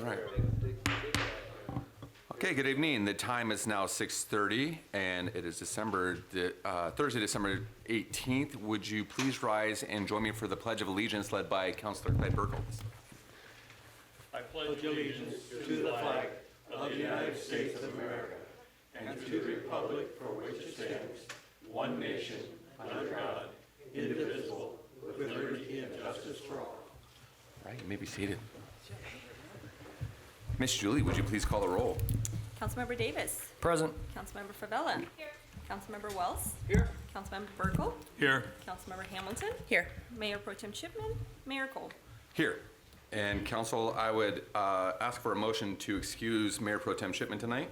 Right. Okay, good evening. The time is now 6:30 and it is Thursday, December 18th. Would you please rise and join me for the Pledge of Allegiance led by Councilor Clyde Burkle? I pledge allegiance to the flag of the United States of America and to the republic for which it stands, one nation, under God, indivisible, with liberty and justice for all. All right, you may be seated. Miss Julie, would you please call the roll? Councilmember Davis. Present. Councilmember Favela. Here. Councilmember Wells. Here. Councilmember Burkle. Here. Councilmember Hamilton. Here. Mayor Pro Tem Chipman. Mayor Cole. Here. And council, I would ask for a motion to excuse Mayor Pro Tem Shipman tonight.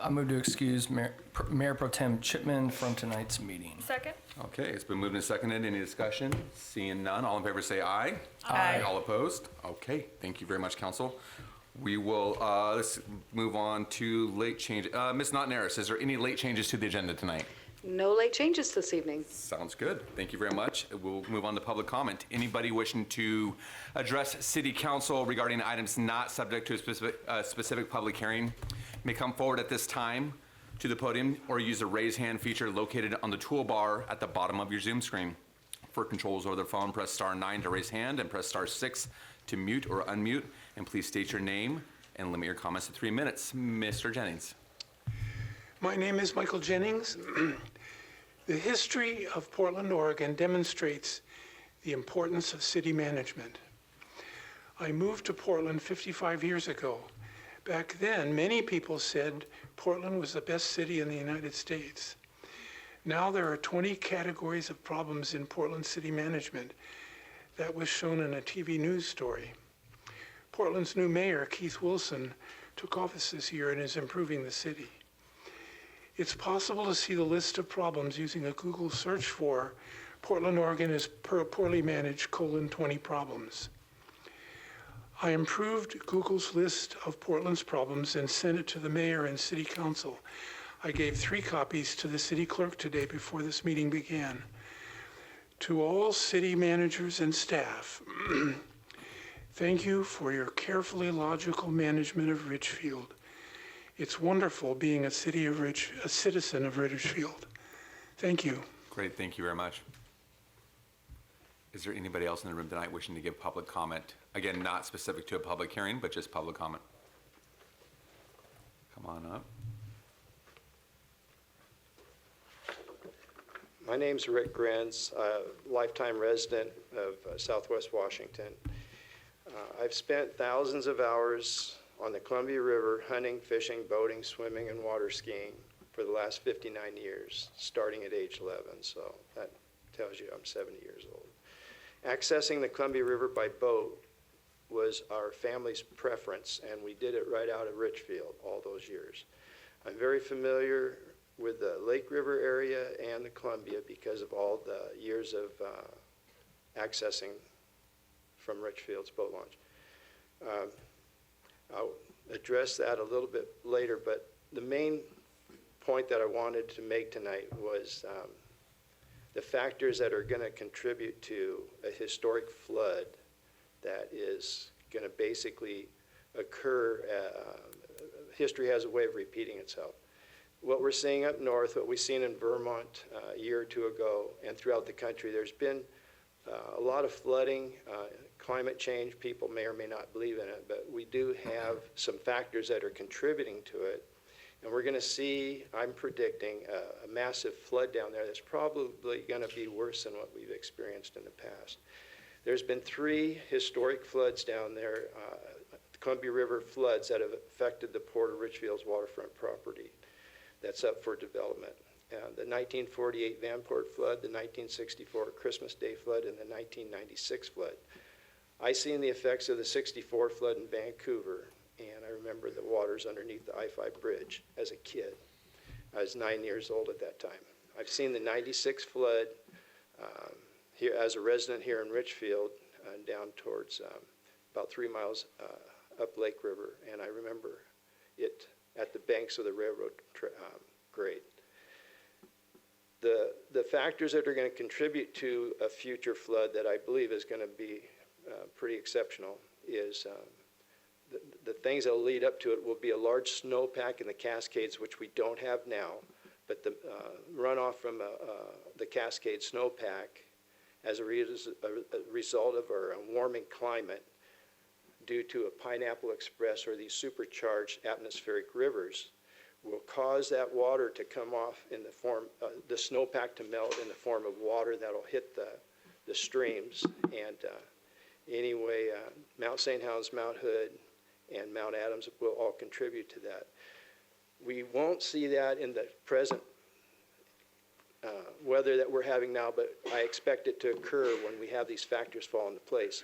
I move to excuse Mayor Pro Tem Chipman from tonight's meeting. Second. Okay, it's been moved and seconded. Any discussion? Seeing none, all in favor say aye. Aye. All opposed? Okay, thank you very much, council. We will, let's move on to late change. Ms. Notnaris, is there any late changes to the agenda tonight? No late changes this evening. Sounds good. Thank you very much. We'll move on to public comment. Anybody wishing to address City Council regarding items not subject to a specific public hearing may come forward at this time to the podium or use the raise hand feature located on the toolbar at the bottom of your Zoom screen. For controls over the phone, press star 9 to raise hand and press star 6 to mute or unmute. And please state your name and limit your comments to 3 minutes. Mr. Jennings. My name is Michael Jennings. The history of Portland, Oregon demonstrates the importance of city management. I moved to Portland 55 years ago. Back then, many people said Portland was the best city in the United States. Now there are 20 categories of problems in Portland city management. That was shown in a TV news story. Portland's new mayor, Keith Wilson, took office this year and is improving the city. It's possible to see the list of problems using a Google search for Portland, Oregon is poorly managed, 20 problems. I improved Google's list of Portland's problems and sent it to the mayor and city council. I gave 3 copies to the city clerk today before this meeting began. To all city managers and staff, thank you for your carefully logical management of Ridgefield. It's wonderful being a citizen of Ridgefield. Thank you. Great, thank you very much. Is there anybody else in the room tonight wishing to give public comment? Again, not specific to a public hearing, but just public comment. Come on up. My name's Rick Grenz, a lifetime resident of Southwest Washington. I've spent thousands of hours on the Columbia River hunting, fishing, boating, swimming, and water skiing for the last 59 years, starting at age 11, so that tells you I'm 70 years old. Accessing the Columbia River by boat was our family's preference, and we did it right out of Ridgefield all those years. I'm very familiar with the Lake River area and the Columbia because of all the years of accessing from Ridgefield's boat launch. I'll address that a little bit later, but the main point that I wanted to make tonight was the factors that are going to contribute to a historic flood that is going to basically occur. History has a way of repeating itself. What we're seeing up north, what we've seen in Vermont a year or 2 ago, and throughout the country, there's been a lot of flooding, climate change. People may or may not believe in it, but we do have some factors that are contributing to it. And we're going to see, I'm predicting, a massive flood down there that's probably going to be worse than what we've experienced in the past. There's been 3 historic floods down there, Columbia River floods that have affected the Port of Ridgefield's waterfront property. That's up for development. The 1948 Vanport flood, the 1964 Christmas Day flood, and the 1996 flood. I seen the effects of the 64 flood in Vancouver, and I remember the waters underneath the I-5 bridge as a kid. I was 9 years old at that time. I've seen the 96 flood here as a resident here in Ridgefield, down towards about 3 miles up Lake River, and I remember it at the banks of the railroad grade. The factors that are going to contribute to a future flood that I believe is going to be pretty exceptional is the things that will lead up to it will be a large snowpack in the Cascades, which we don't have now, but the runoff from the Cascade snowpack as a result of our warming climate due to a Pineapple Express or these supercharged atmospheric rivers will cause that water to come off in the form, the snowpack to melt in the form of water that'll hit the streams. And anyway, Mount St. Helens, Mount Hood, and Mount Adams will all contribute to that. We won't see that in the present weather that we're having now, but I expect it to occur when we have these factors fall into place.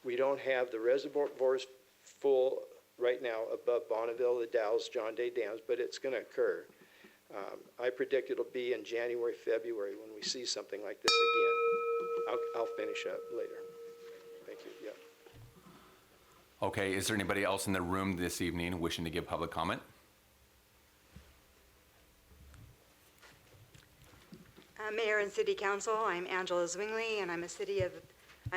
We don't have the reservoirs full right now above Bonneville, the Dalles, John Day dams, but it's going to occur. I predict it'll be in January, February when we see something like this again. I'll finish up later. Thank you. Yeah. Okay, is there anybody else in the room this evening wishing to give public comment? Mayor and City Council, I'm Angela Zwingli, and I'm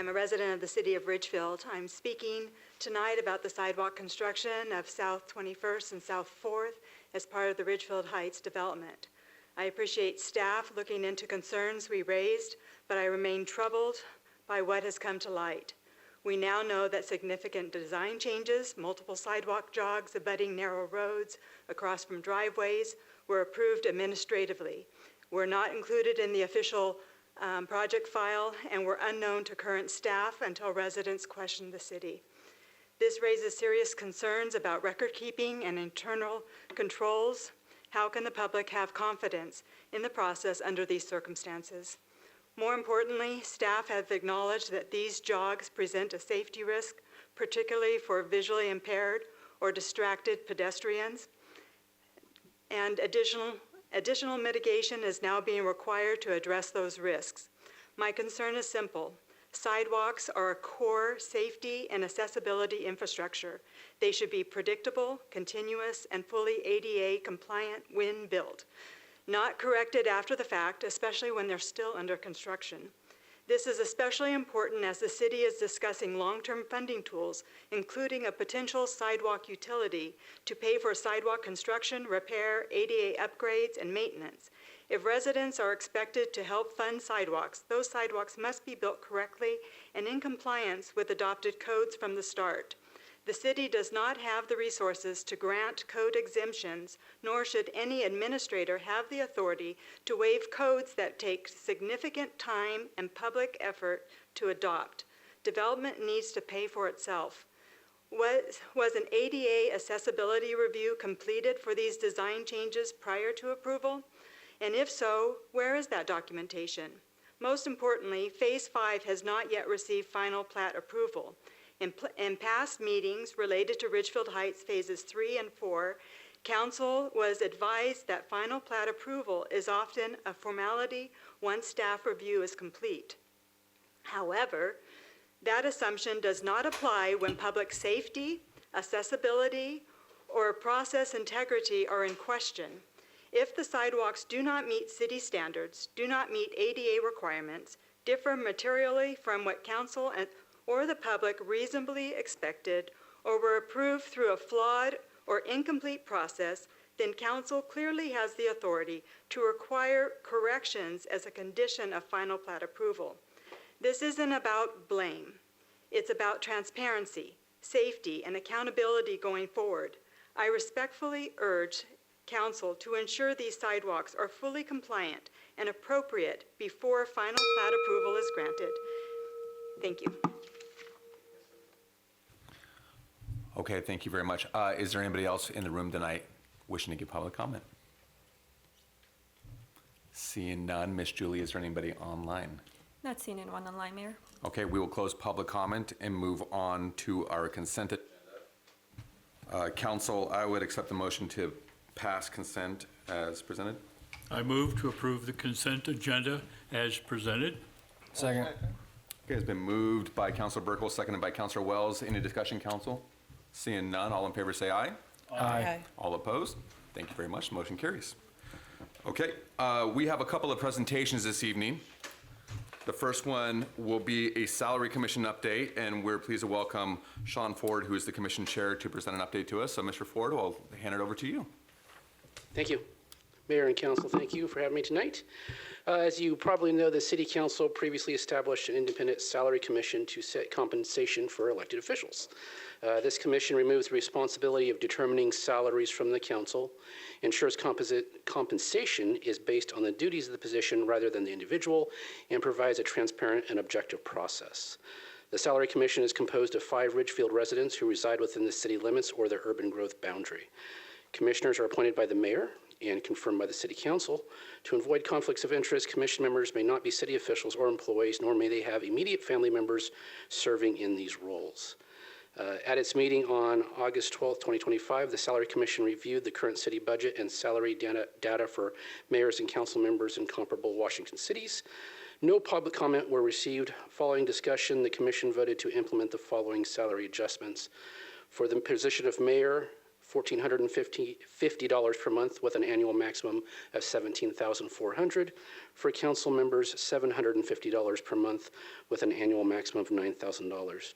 a resident of the city of Ridgefield. I'm speaking tonight about the sidewalk construction of South 21st and South 4th as part of the Ridgefield Heights development. I appreciate staff looking into concerns we raised, but I remain troubled by what has come to light. We now know that significant design changes, multiple sidewalk jogs abutting narrow roads across from driveways, were approved administratively, were not included in the official project file, and were unknown to current staff until residents questioned the city. This raises serious concerns about record keeping and internal controls. How can the public have confidence in the process under these circumstances? More importantly, staff have acknowledged that these jogs present a safety risk, particularly for visually impaired or distracted pedestrians, and additional mitigation is now being required to address those risks. My concern is simple. Sidewalks are a core safety and accessibility infrastructure. They should be predictable, continuous, and fully ADA compliant when built, not corrected after the fact, especially when they're still under construction. This is especially important as the city is discussing long-term funding tools, including a potential sidewalk utility to pay for sidewalk construction, repair, ADA upgrades, and maintenance. If residents are expected to help fund sidewalks, those sidewalks must be built correctly and in compliance with adopted codes from the start. The city does not have the resources to grant code exemptions, nor should any administrator have the authority to waive codes that take significant time and public effort to adopt. Development needs to pay for itself. Was an ADA accessibility review completed for these design changes prior to approval? And if so, where is that documentation? Most importantly, Phase 5 has not yet received final plat approval. In past meetings related to Ridgefield Heights Phases 3 and 4, Council was advised that final plat approval is often a formality once staff review is complete. However, that assumption does not apply when public safety, accessibility, or process integrity are in question. If the sidewalks do not meet city standards, do not meet ADA requirements, differ materially from what Council or the public reasonably expected, or were approved through a flawed or incomplete process, then Council clearly has the authority to require corrections as a condition of final plat approval. This isn't about blame. It's about transparency, safety, and accountability going forward. I respectfully urge Council to ensure these sidewalks are fully compliant and appropriate before final plat approval is granted. Thank you. Okay, thank you very much. Is there anybody else in the room tonight wishing to give public comment? Seeing none, Miss Julie, is there anybody online? Not seeing anyone online, Mayor. Okay, we will close public comment and move on to our consent agenda. Council, I would accept the motion to pass consent as presented. I move to approve the consent agenda as presented. Second. Okay, it's been moved by Councilor Burkle, seconded by Councilor Wells. Any discussion, council? Seeing none, all in favor say aye. Aye. All opposed? Thank you very much. Motion carries. Okay, we have a couple of presentations this evening. The first one will be a salary commission update, and we're pleased to welcome Sean Ford, who is the commission chair, to present an update to us. So, Mr. Ford, I'll hand it over to you. Thank you. Mayor and council, thank you for having me tonight. As you probably know, the City Council previously established an independent salary commission to set compensation for elected officials. This commission removes the responsibility of determining salaries from the council, ensures compensation is based on the duties of the position rather than the individual, and provides a transparent and objective process. The Salary Commission is composed of 5 Ridgefield residents who reside within the city limits or the urban growth boundary. Commissioners are appointed by the mayor and confirmed by the City Council. To avoid conflicts of interest, commission members may not be city officials or employees, nor may they have immediate family members serving in these roles. At its meeting on August 12, 2025, the Salary Commission reviewed the current city budget and salary data for mayors and council members in comparable Washington cities. No public comment were received. Following discussion, the commission voted to implement the following salary adjustments. For the position of mayor, $1,450 per month with an annual maximum of $17,400. For council members, $750 per month with an annual maximum of $9,000.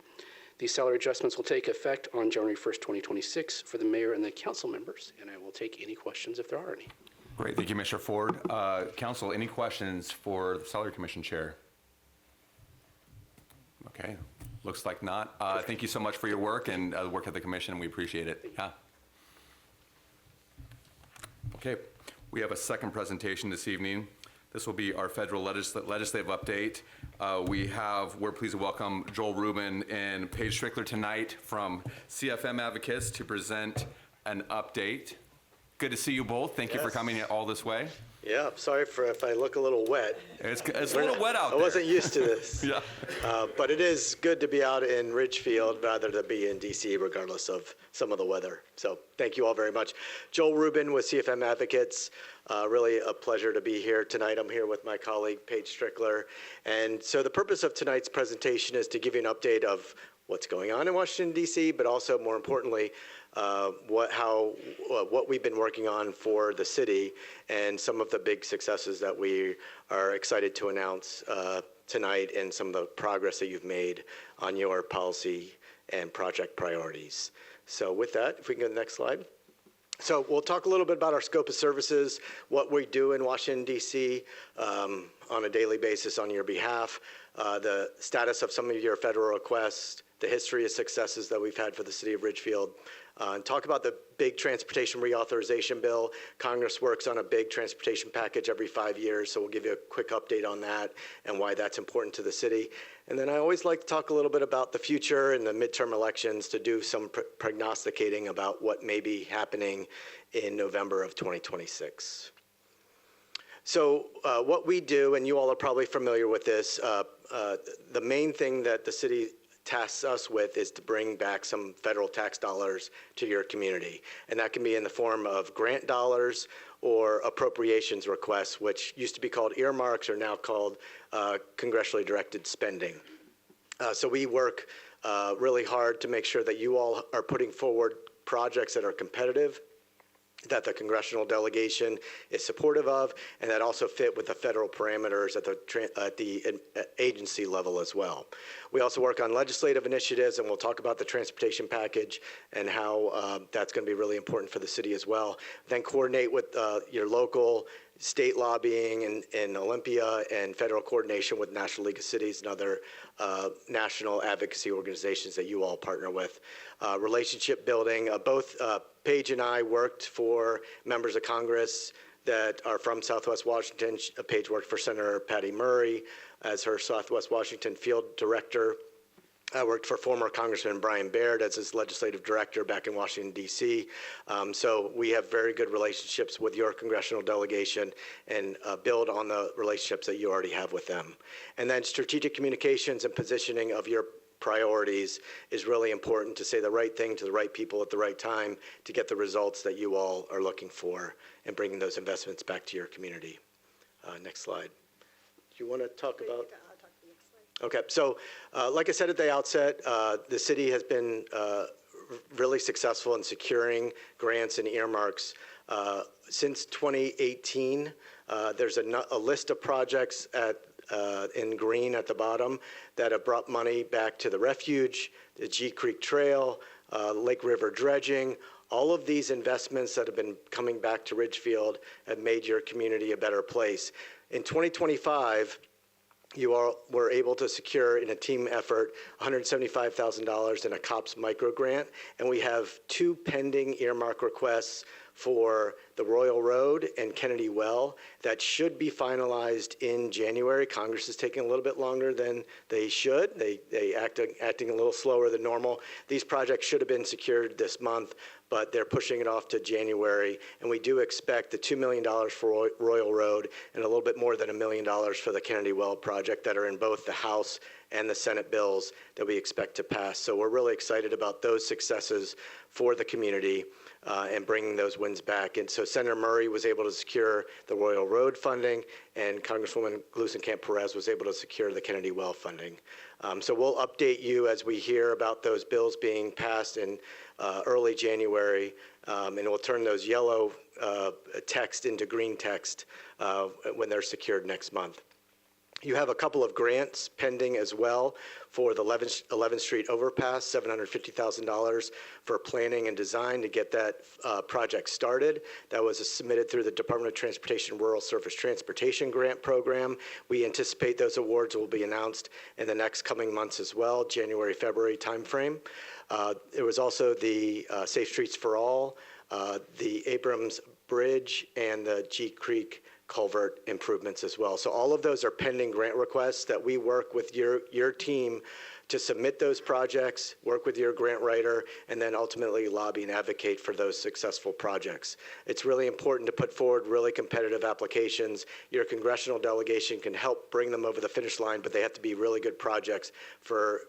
These salary adjustments will take effect on January 1st, 2026 for the mayor and the council members, and I will take any questions if there are any. Great, thank you, Mr. Ford. Council, any questions for the Salary Commission Chair? Okay, looks like not. Thank you so much for your work and the work of the commission. We appreciate it. Yeah. Okay, we have a second presentation this evening. This will be our federal legislative update. We're pleased to welcome Joel Rubin and Paige Strickler tonight from CFM Advocates to present an update. Good to see you both. Thank you for coming all this way. Yeah, sorry if I look a little wet. It's a little wet out there. I wasn't used to this. Yeah. But it is good to be out in Ridgefield rather than be in DC, regardless of some of the weather. So thank you all very much. Joel Rubin with CFM Advocates. Really a pleasure to be here tonight. I'm here with my colleague, Paige Strickler. And so the purpose of tonight's presentation is to give you an update of what's going on in Washington, D.C., but also, more importantly, what we've been working on for the city and some of the big successes that we are excited to announce tonight and some of the progress that you've made on your policy and project priorities. So with that, if we can go to the next slide. So we'll talk a little bit about our scope of services, what we do in Washington, D.C. On a daily basis on your behalf, the status of some of your federal requests, the history of successes that we've had for the city of Ridgefield, and talk about the big transportation reauthorization bill. Congress works on a big transportation package every 5 years, so we'll give you a quick update on that and why that's important to the city. And then I always like to talk a little bit about the future and the midterm elections to do some prognosticating about what may be happening in November of 2026. So what we do, and you all are probably familiar with this, the main thing that the city tasks us with is to bring back some federal tax dollars to your community. And that can be in the form of grant dollars or appropriations requests, which used to be called earmarks, are now called congressionally directed spending. So we work really hard to make sure that you all are putting forward projects that are competitive, that the congressional delegation is supportive of, and that also fit with the federal parameters at the agency level as well. We also work on legislative initiatives, and we'll talk about the transportation package and how that's going to be really important for the city as well. Then coordinate with your local, state lobbying in Olympia, and federal coordination with National League of Cities and other national advocacy organizations that you all partner with. Relationship building, both Paige and I worked for members of Congress that are from Southwest Washington. Paige worked for Senator Patty Murray as her Southwest Washington field director. I worked for former Congressman Brian Baird as his legislative director back in Washington, D.C. So we have very good relationships with your congressional delegation and build on the relationships that you already have with them. And then strategic communications and positioning of your priorities is really important, to say the right thing to the right people at the right time to get the results that you all are looking for and bringing those investments back to your community. Next slide. Do you want to talk about? Okay, so like I said at the outset, the city has been really successful in securing grants and earmarks. Since 2018, there's a list of projects in green at the bottom that have brought money back to the refuge, the G Creek Trail, Lake River dredging. All of these investments that have been coming back to Ridgefield have made your community a better place. In 2025, you all were able to secure in a team effort $175,000 in a COPS micro grant, and we have 2 pending earmark requests for the Royal Road and Kennedy Well that should be finalized in January. Congress is taking a little bit longer than they should. They acting a little slower than normal. These projects should have been secured this month, but they're pushing it off to January. And we do expect the $2 million for Royal Road and a little bit more than $1 million for the Kennedy Well project that are in both the House and the Senate bills that we expect to pass. So we're really excited about those successes for the community and bringing those wins back. And so Senator Murray was able to secure the Royal Road funding, and Congresswoman Glusenkamp-Perez was able to secure the Kennedy Well funding. So we'll update you as we hear about those bills being passed in early January, and we'll turn those yellow text into green text when they're secured next month. You have a couple of grants pending as well for the 11th Street overpass, $750,000 for planning and design to get that project started. That was submitted through the Department of Transportation Rural Surface Transportation Grant Program. We anticipate those awards will be announced in the next coming months as well, January, February timeframe. There was also the Safe Streets for All, the Abrams Bridge, and the G Creek culvert improvements as well. So all of those are pending grant requests that we work with your team to submit those projects, work with your grant writer, and then ultimately lobby and advocate for those successful projects. It's really important to put forward really competitive applications. Your congressional delegation can help bring them over the finish line, but they have to be really good projects for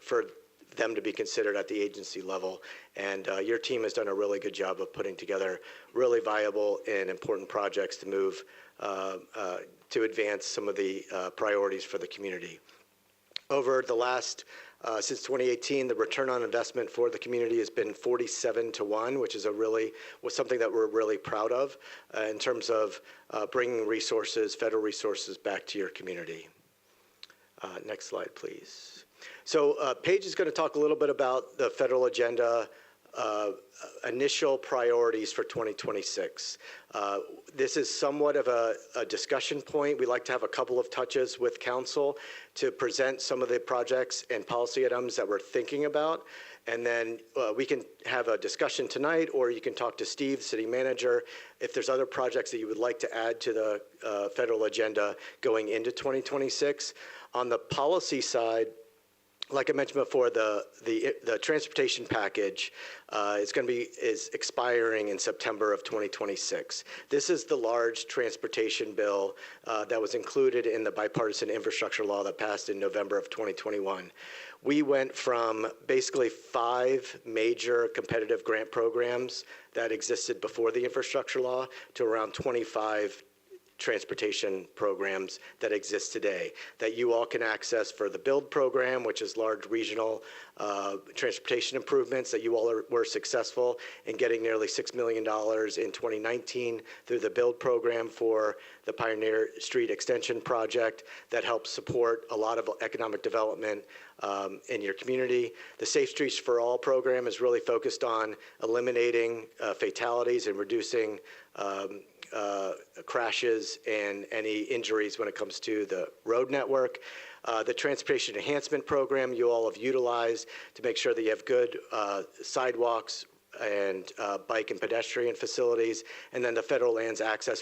them to be considered at the agency level. And your team has done a really good job of putting together really viable and important projects to move to advance some of the priorities for the community. Over the last, since 2018, the return on investment for the community has been 47-1, which is was something that we're really proud of in terms of bringing resources, federal resources, back to your community. Next slide, please. So Paige is going to talk a little bit about the federal agenda, initial priorities for 2026. This is somewhat of a discussion point. We like to have a couple of touches with council to present some of the projects and policy items that we're thinking about. And then we can have a discussion tonight, or you can talk to Steve, city manager, if there's other projects that you would like to add to the federal agenda going into 2026. On the policy side, like I mentioned before, the transportation package is expiring in September of 2026. This is the large transportation bill that was included in the bipartisan infrastructure law that passed in November of 2021. We went from basically 5 major competitive grant programs that existed before the infrastructure law to around 25 transportation programs that exist today that you all can access for the BUILD program, which is large regional transportation improvements that you all were successful in getting nearly $6 million in 2019 through the BUILD program for the Pioneer Street Extension project that helps support a lot of economic development in your community. The Safe Streets for All program is really focused on eliminating fatalities and reducing crashes and any injuries when it comes to the road network. The Transportation Enhancement Program you all have utilized to make sure that you have good sidewalks and bike and pedestrian facilities, and then the Federal Lands Access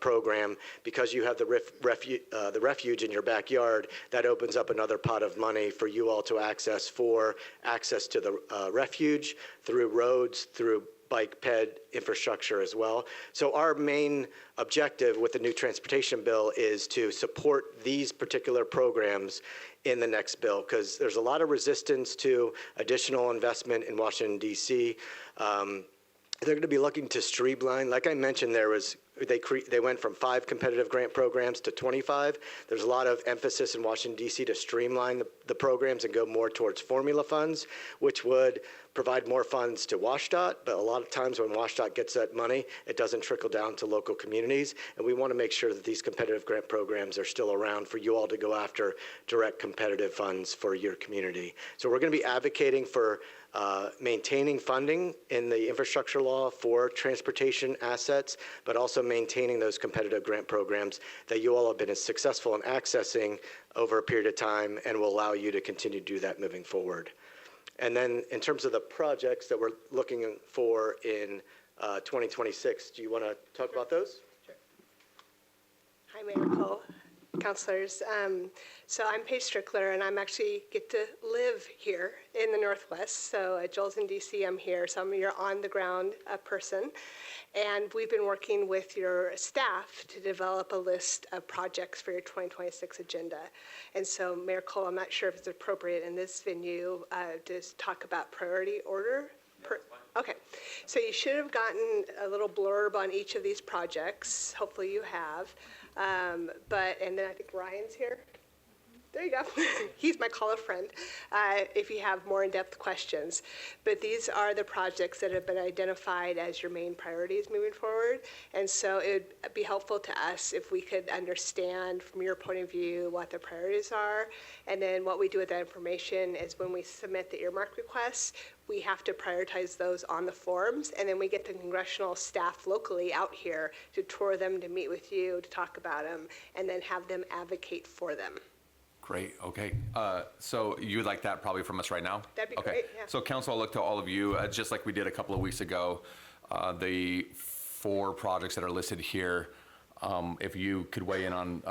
Program, because you have the refuge in your backyard, that opens up another pot of money for you all to access to the refuge through roads, through bike ped infrastructure as well. So our main objective with the new transportation bill is to support these particular programs in the next bill, because there's a lot of resistance to additional investment in Washington, D.C. They're going to be looking to streamline. Like I mentioned, there was They went from 5 competitive grant programs to 25. There's a lot of emphasis in Washington, D.C. to streamline the programs and go more towards formula funds, which would provide more funds to WashDOT, but a lot of times when WashDOT gets that money, it doesn't trickle down to local communities, and we want to make sure that these competitive grant programs are still around for you all to go after direct competitive funds for your community. So we're going to be advocating for maintaining funding in the infrastructure law for transportation assets, but also maintaining those competitive grant programs that you all have been successful in accessing over a period of time and will allow you to continue to do that moving forward. And then in terms of the projects that we're looking for in 2026, do you want to talk about those? Hi, Mayor Cole, councilors. So I'm Paige Strickler, and I'm actually get to live here in the Northwest. So at Joel's in DC, I'm here. So I'm your on-the-ground person. And we've been working with your staff to develop a list of projects for your 2026 agenda. And so, Mayor Cole, I'm not sure if it's appropriate in this venue to talk about priority order. Okay, so you should have gotten a little blurb on each of these projects. Hopefully you have. And then I think Ryan's here. There you go. He's my call a friend if you have more in-depth questions. But these are the projects that have been identified as your main priorities moving forward. And so it would be helpful to us if we could understand from your point of view what the priorities are. And then what we do with that information is when we submit the earmark requests, we have to prioritize those on the forms, and then we get the congressional staff locally out here to tour them, to meet with you, to talk about them, and then have them advocate for them. Great, okay. So you would like that probably from us right now? That'd be okay. great, yeah. So council, I'll look to all of you, just like we did a couple of weeks ago, the 4 projects that are listed here, if you could weigh in on,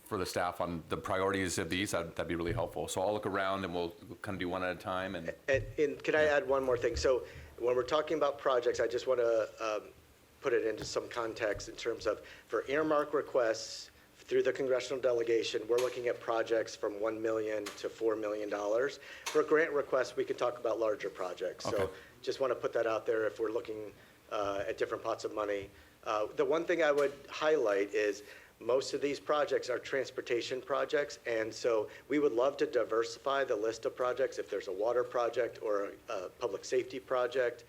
for the staff on the priorities of these, that'd be really helpful. So I'll look around and we'll kind of do one at a time. And can I add one more thing? So when we're talking about projects, I just want to put it into some context in terms of for earmark requests through the congressional delegation, we're looking at projects from $1 million to $4 million. For grant requests, we can talk about larger projects. Okay. So just want to put that out there if we're looking at different pots of money. The one thing I would highlight is most of these projects are transportation projects, and so we would love to diversify the list of projects if there's a water project or a public safety project,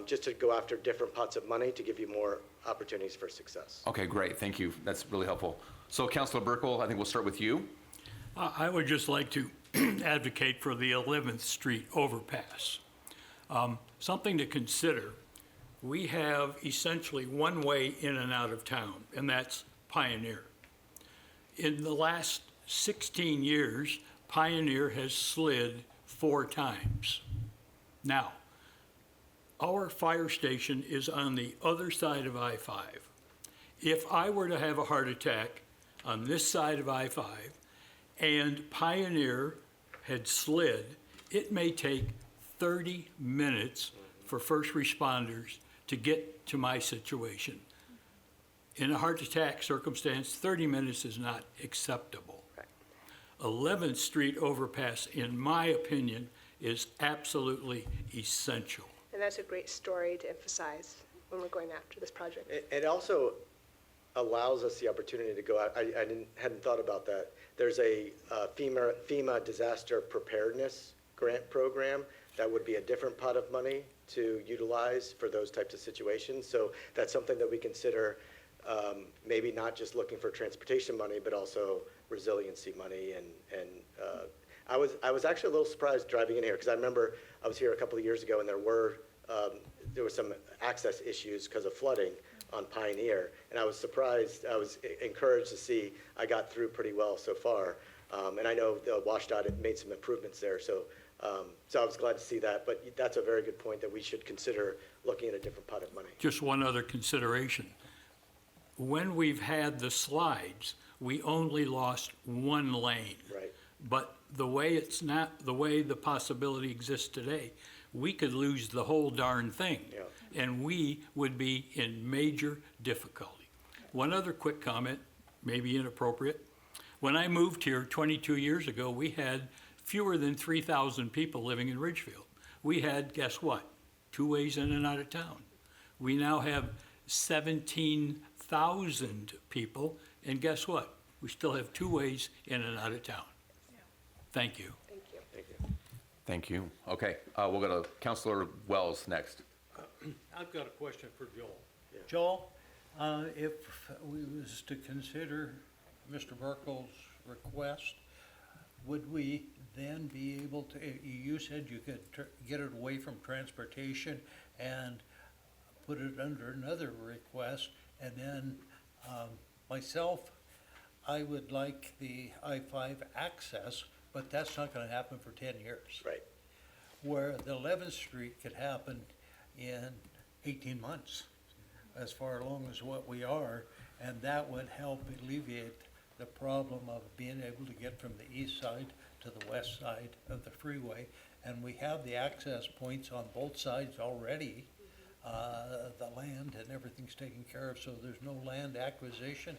just to go after different pots of money to give you more opportunities for success. Okay, great, thank you. That's really helpful. So Councilor Burkle, I think we'll start with you. I would just like to advocate for the 11th Street overpass. Something to consider. We have essentially one way in and out of town, and that's Pioneer. In the last 16 years, Pioneer has slid 4 times. Now, our fire station is on the other side of I-5. If I were to have a heart attack on this side of I-5 and Pioneer had slid, it may take 30 minutes for first responders to get to my situation. In a heart attack circumstance, 30 minutes is not acceptable. Right. 11th Street overpass, in my opinion, is absolutely essential. And that's a great story to emphasize when we're going after this project. It also allows us the opportunity to go out. I hadn't thought about that. There's a FEMA disaster preparedness grant program that would be a different pot of money to utilize for those types of situations. So that's something that we consider, maybe not just looking for transportation money, but also resiliency money. And I was actually a little surprised driving in here because I remember I was here a couple of years ago and there were some access issues because of flooding on Pioneer, and I was surprised. I was encouraged to see I got through pretty well so far, and I know the WashDOT had made some improvements there, so I was glad to see that. But that's a very good point that we should consider looking at a different pot of money. Just one other consideration. When we've had the slides, we only lost 1 lane. Right. But the way the possibility exists today, we could lose the whole darn thing. Yeah. And we would be in major difficulty. One other quick comment, maybe inappropriate. When I moved here 22 years ago, we had fewer than 3,000 people living in Ridgefield. We had, guess what? 2 ways in and out of town. We now have 17,000 1,000 people, and guess what? We still have two ways in and out of town. Thank you. Thank you. Thank you. Thank you. Okay, we'll go to Councilor Wells next. I've got a question for Joel. Joel, if we was to consider Mr. Merkel's request, would we then be able to, you said you could get it away from transportation and put it under another request, and then myself, I would like the I-5 access, but that's not gonna happen for 10 years. Right. Where the 11th Street could happen in 18 months, as far along as what we are, and that would help alleviate the problem of being able to get from the east side to the west side of the freeway. And we have the access points on both sides already. The land and everything's taken care of, so there's no land acquisition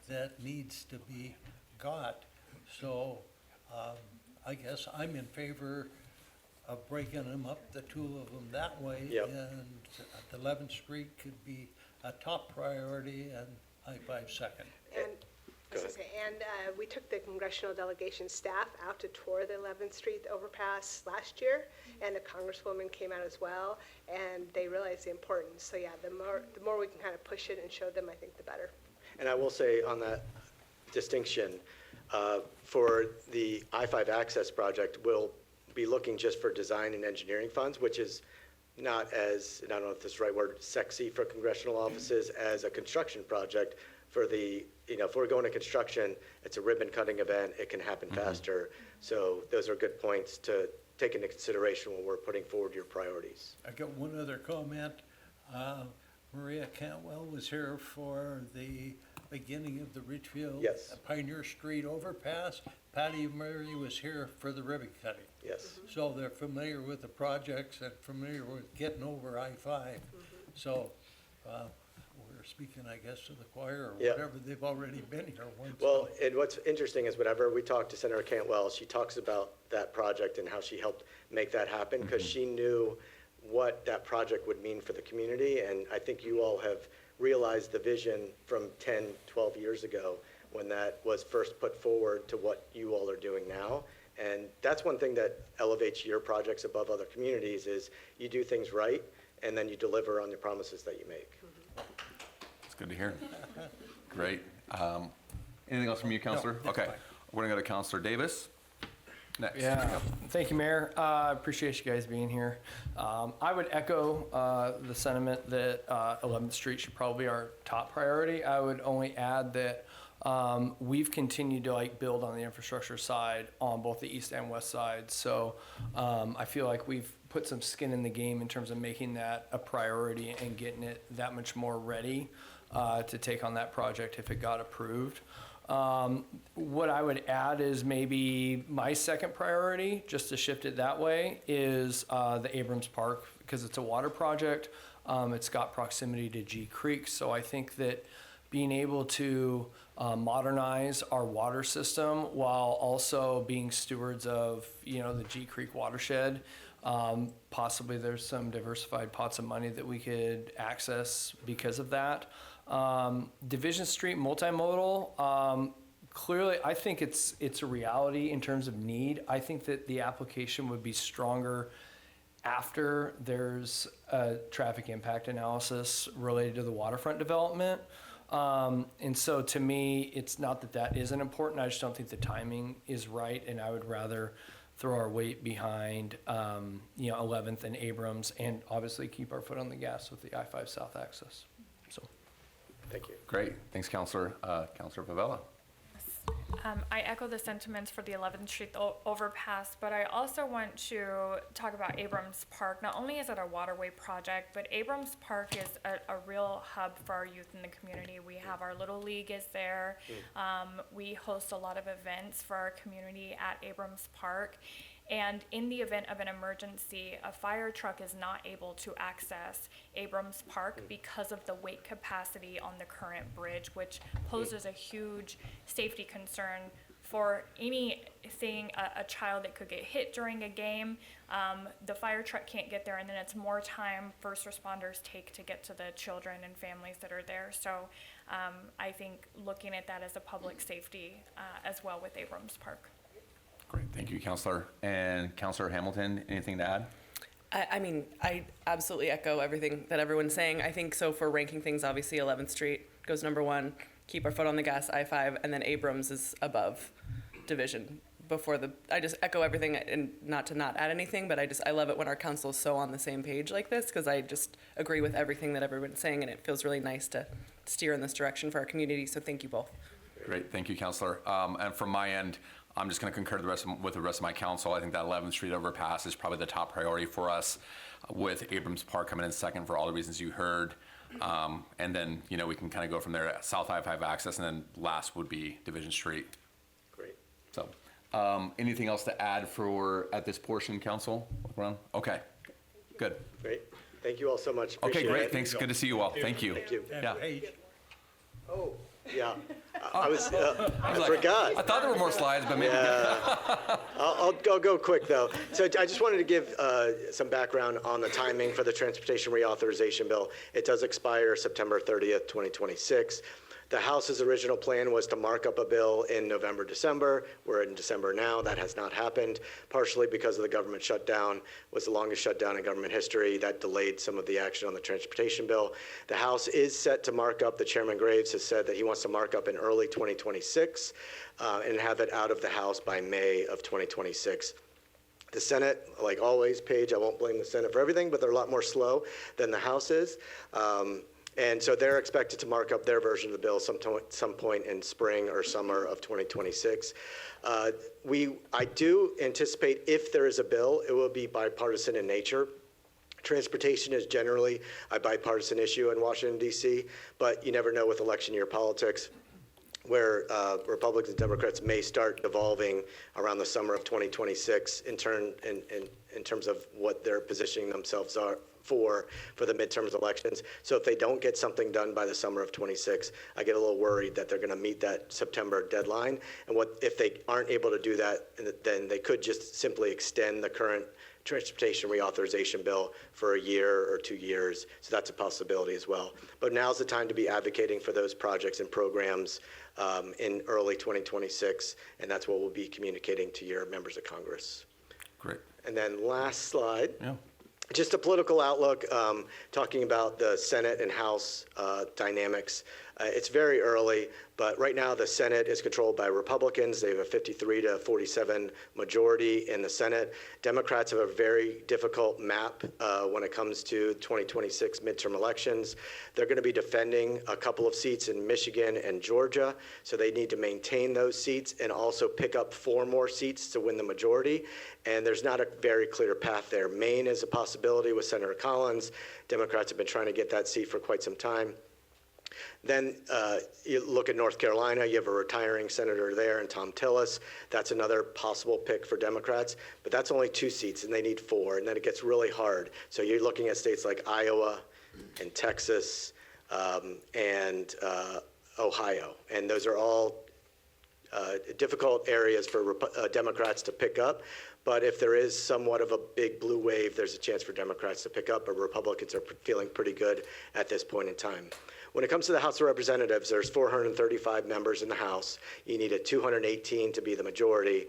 that needs to be got. So I guess I'm in favor of breaking them up, the two of them that way. Yep. And 11th Street could be a top priority and I-5 second. And, I was gonna say, and we took the congressional delegation staff out to tour the 11th Street overpass last year, and a congresswoman came out as well, and they realized the importance. So yeah, the more we can kind of push it and show them, I think the better. And I will say on that distinction, for the I-5 access project, we'll be looking just for design and engineering funds, which is not as, and I don't know if this is the right word, sexy for congressional offices as a construction project. For the, if we're going to construction, it's a ribbon cutting event, it can happen faster. So those are good points to take into consideration when we're putting forward your priorities. I got one other comment. Maria Cantwell was here for the beginning of the Ridgefield Yes. Pioneer Street overpass. Patty Murray was here for the ribbon cutting. Yes. So they're familiar with the projects and familiar with getting over I-5. So we're speaking, I guess, to the choir or Yeah. whatever. They've already been here once. Well, and what's interesting is whenever we talk to Senator Cantwell, she talks about that project and how she helped make that happen because she knew what that project would mean for the community. And I think you all have realized the vision from 10, 12 years ago when that was first put forward to what you all are doing now. And that's one thing that elevates your projects above other communities is you do things right and then you deliver on the promises that you make. It's good to hear. Great. Anything else from you, Counselor? that's Okay. fine. We're gonna go to Counselor Davis next. Yeah, thank you, Mayor. I appreciate you guys being here. I would echo the sentiment that 11th Street should probably be our top priority. I would only add that we've continued to build on the infrastructure side on both the east and west sides. So I feel like we've put some skin in the game in terms of making that a priority and getting it that much more ready to take on that project if it got approved. What I would add is maybe my second priority, just to shift it that way, is the Abrams Park, because it's a water project. It's got proximity to G Creek, so I think that being able to modernize our water system while also being stewards of, the G Creek watershed, possibly there's some diversified pots of money that we could access because of that. Division Street multimodal, clearly, I think it's a reality in terms of need. I think that the application would be stronger after there's a traffic impact analysis related to the waterfront development. And so to me, it's not that that isn't important. I just don't think the timing is right. And I would rather throw our weight behind, 11th and Abrams, and obviously keep our foot on the gas with the I-5 South access. So. Thank you. Great. Thanks, Counselor. Counselor Favela. I echo the sentiments for the 11th Street overpass, but I also want to talk about Abrams Park. Not only is it a waterway project, but Abrams Park is a real hub for our youth in the community. We have our Little League is there. We host a lot of events for our community at Abrams Park. And in the event of an emergency, a fire truck is not able to access Abrams Park because of the weight capacity on the current bridge, which poses a huge safety concern for anything, a child that could get hit during a game, the fire truck can't get there, and then it's more time first responders take to get to the children and families that are there. So I think looking at that as a public safety as well with Abrams Park. Great, thank you, Councilor. And Councilor Hamilton, anything to add? I mean, I absolutely echo everything that everyone's saying. I think so for ranking things, obviously 11th Street goes number one, keep our foot on the gas, I-5, and then Abrams is above Division before I just echo everything, and not to not add anything, but I love it when our council is so on the same page like this, because I just agree with everything that everyone's saying, and it feels really nice to steer in this direction for our community, so thank you both. Great, thank you, Councilor. And from my end, I'm just going to concur with the rest of my council. I think that 11th Street overpass is probably the top priority for us, with Abrams Park coming in second for all the reasons you heard. And then, we can kind of go from there. South I-5 access, and then last would be Division Street. Great. So, anything else to add at this portion, Council? Okay, good. Great. Thank you all so much. Okay, Appreciate great. it. Thanks. Good to see you all. Thank you. Thank you. Yeah. Oh, yeah. I forgot. I thought there were more slides, but maybe. Yeah. I'll go quick, though. So I just wanted to give some background on the timing for the Transportation Reauthorization Bill. It does expire September 30th, 2026. The House's original plan was to mark up a bill in November, December. We're in December now. That has not happened, partially because of the government shutdown. It was the longest shutdown in government history. That delayed some of the action on the transportation bill. The House is set to mark up. The Chairman Graves has said that he wants to mark up in early 2026 and have it out of the House by May of 2026. The Senate, like always, Paige, I won't blame the Senate for everything, but they're a lot more slow than the House is. And so they're expected to mark up their version of the bill some point in spring or summer of 2026. I do anticipate, if there is a bill, it will be bipartisan in nature. Transportation is generally a bipartisan issue in Washington, D.C., but you never know with election year politics, where Republicans and Democrats may start devolving around the summer of 2026 in terms of what they're positioning themselves are for the midterms elections. So if they don't get something done by the summer of 26, I get a little worried that they're going to meet that September deadline. And if they aren't able to do that, then they could just simply extend the current transportation reauthorization bill for a year or 2 years. So that's a possibility as well. But now's the time to be advocating for those projects and programs in early 2026, and that's what we'll be communicating to your members of Congress. Great. And then last slide. Yeah. Just a political outlook, talking about the Senate and House dynamics. It's very early, but right now the Senate is controlled by Republicans. They have a 53 to 47 majority in the Senate. Democrats have a very difficult map when it comes to 2026 midterm elections. They're going to be defending a couple of seats in Michigan and Georgia, so they need to maintain those seats and also pick up 4 more seats to win the majority. And there's not a very clear path there. Maine is a possibility with Senator Collins. Democrats have been trying to get that seat for quite some time. Then you look at North Carolina, you have a retiring senator there, and Tom Tillis. That's another possible pick for Democrats, but that's only 2 seats, and they need 4, and then it gets really hard. So you're looking at states like Iowa and Texas and Ohio, and those are all difficult areas for Democrats to pick up. But if there is somewhat of a big blue wave, there's a chance for Democrats to pick up, but Republicans are feeling pretty good at this point in time. When it comes to the House of Representatives, there's 435 members in the House. You need a 218 to be the majority.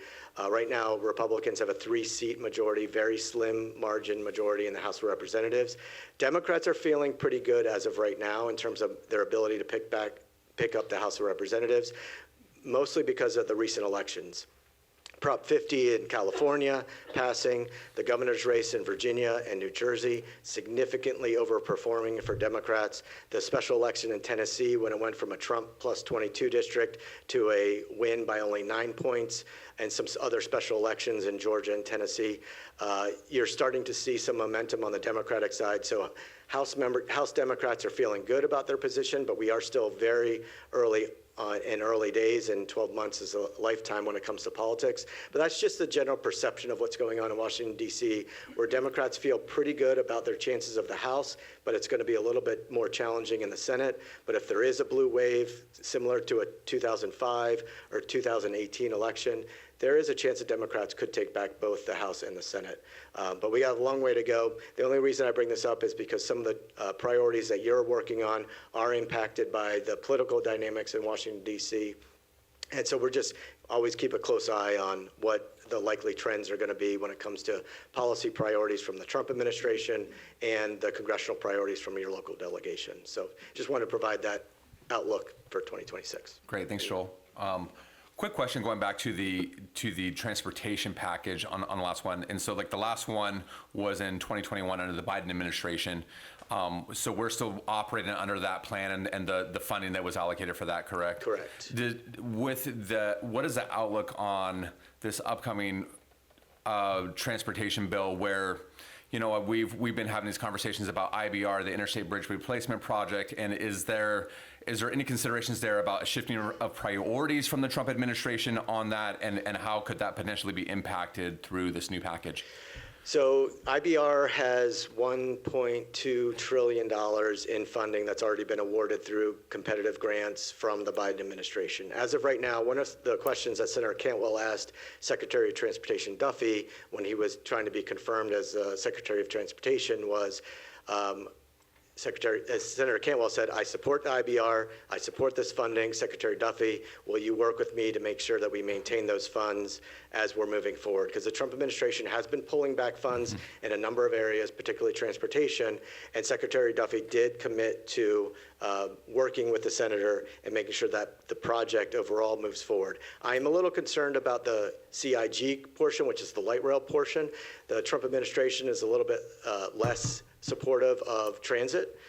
Right now, Republicans have a 3-seat majority, very slim margin majority in the House of Representatives. Democrats are feeling pretty good as of right now in terms of their ability to pick up the House of Representatives, mostly because of the recent elections. Prop 50 in California passing, the governor's race in Virginia and New Jersey significantly overperforming for Democrats. The special election in Tennessee, when it went from a Trump plus 22 district to a win by only 9 points, and some other special elections in Georgia and Tennessee, you're starting to see some momentum on the Democratic side. So House Democrats are feeling good about their position, but we are still very early in early days, and 12 months is a lifetime when it comes to politics. But that's just the general perception of what's going on in Washington, D.C., where Democrats feel pretty good about their chances of the House, but it's going to be a little bit more challenging in the Senate. But if there is a blue wave, similar to a 2005 or 2018 election, there is a chance that Democrats could take back both the House and the Senate. But we have a long way to go. The only reason I bring this up is because some of the priorities that you're working on are impacted by the political dynamics in Washington, D.C. And so we're just always keep a close eye on what the likely trends are going to be when it comes to policy priorities from the Trump administration and the congressional priorities from your local delegation. So just want to provide that outlook for 2026. Great, thanks, Joel. Quick question going back to the transportation package on the last one. And so like the last one was in 2021 under the Biden administration. So we're still operating under that plan and the funding that was allocated for that, correct? Correct. What is the outlook on this upcoming transportation bill where, you know, we've been having these conversations about IBR, the Interstate Bridge Replacement Project, and is there any considerations there about a shifting of priorities from the Trump administration on that, and how could that potentially be impacted through this new package? So IBR has $1.2 trillion in funding that's already been awarded through competitive grants from the Biden administration. As of right now, one of the questions that Senator Cantwell asked Secretary of Transportation Duffy when he was trying to be confirmed as Secretary of Transportation was, Senator Cantwell said, I support the IBR, I support this funding. Secretary Duffy, will you work with me to make sure that we maintain those funds as we're moving forward? Because the Trump administration has been pulling back funds in a number of areas, particularly transportation, and Secretary Duffy did commit to working with the senator and making sure that the project overall moves forward. I am a little concerned about the CIG portion, which is the light rail portion. The Trump administration is a little bit less supportive of transit,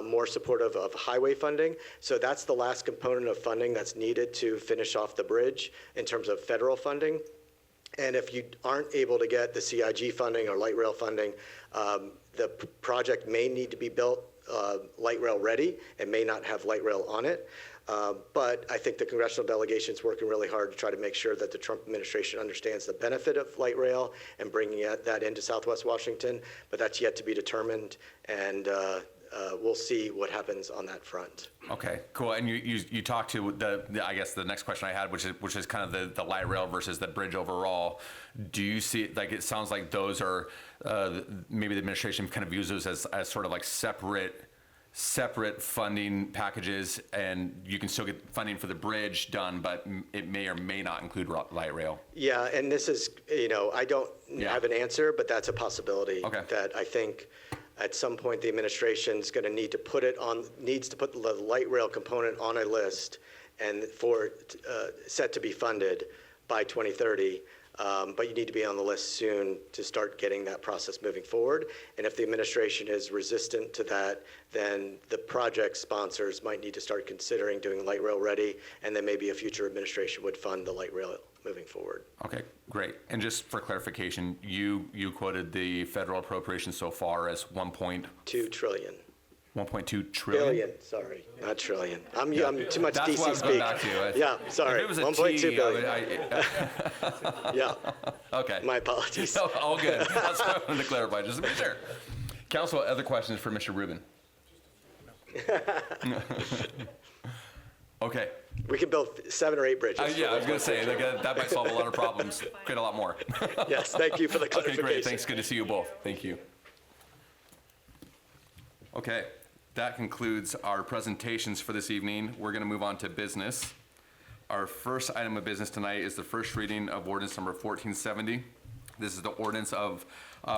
more supportive of highway funding. So that's the last component of funding that's needed to finish off the bridge in terms of federal funding. And if you aren't able to get the CIG funding or light rail funding, the project may need to be built light rail ready and may not have light rail on it. But I think the congressional delegation is working really hard to try to make sure that the Trump administration understands the benefit of light rail and bringing that into Southwest Washington. But that's yet to be determined, and we'll see what happens on that front. Okay, cool. And you talked to I guess the next question I had, which is kind of the light rail versus the bridge overall. Do you see, like, it sounds like those are maybe the administration kind of views those as sort of like separate funding packages, and you can still get funding for the bridge done, but it may or may not include light rail. Yeah, and this is, I don't have an answer, but that's a possibility. Okay. That I think at some point the administration's going to needs to put the light rail component on a list and set to be funded by 2030. But you need to be on the list soon to start getting that process moving forward. And if the administration is resistant to that, then the project sponsors might need to start considering doing light rail ready, and then maybe a future administration would fund the light rail moving forward. Okay, great. And just for clarification, you quoted the federal appropriation so far as 1.2 trillion. 1.2 trillion? Billion, sorry, not trillion. I'm too much That's DC what I was going speak. back to. Yeah, sorry. If it was a 1.2 T, billion. Yeah. Okay. My apologies. No, all good. That's what I wanted to clarify, just to be sure. Council, other questions for Mr. Rubin? Okay. We can build 7 or 8 bridges. Yeah, I was going to say, that might solve a lot of problems, create a lot more. Yes, thank you for the Okay, clarification. great. Thanks. Good to see you both. Thank you. Okay, that concludes our presentations for this evening. We're going to move on to business. Our first item of business tonight is the first reading of ordinance number 1470. This is the ordinance of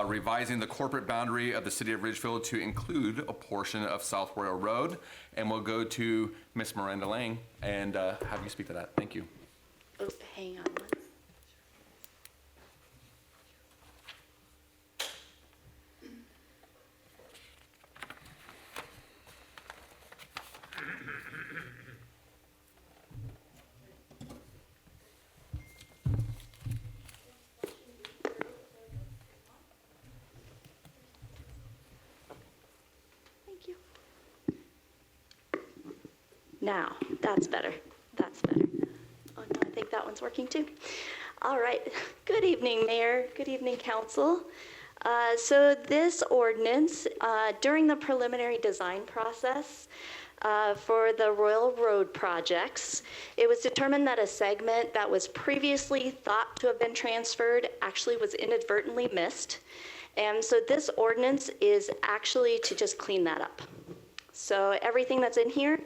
revising the corporate boundary of the city of Ridgefield to include a portion of South Royal Road. And we'll go to Miss Miranda Lang and have you speak to that. Thank you. Oh, hang on. Now, that's better. that's better. Oh, no, I think that one's working too. All right. Good evening, Mayor. Good evening, Council. So this ordinance, during the preliminary design process for the Royal Road projects, it was determined that a segment that was previously thought to have been transferred actually was inadvertently missed. And so this ordinance is actually to just clean that up. So everything that's in here,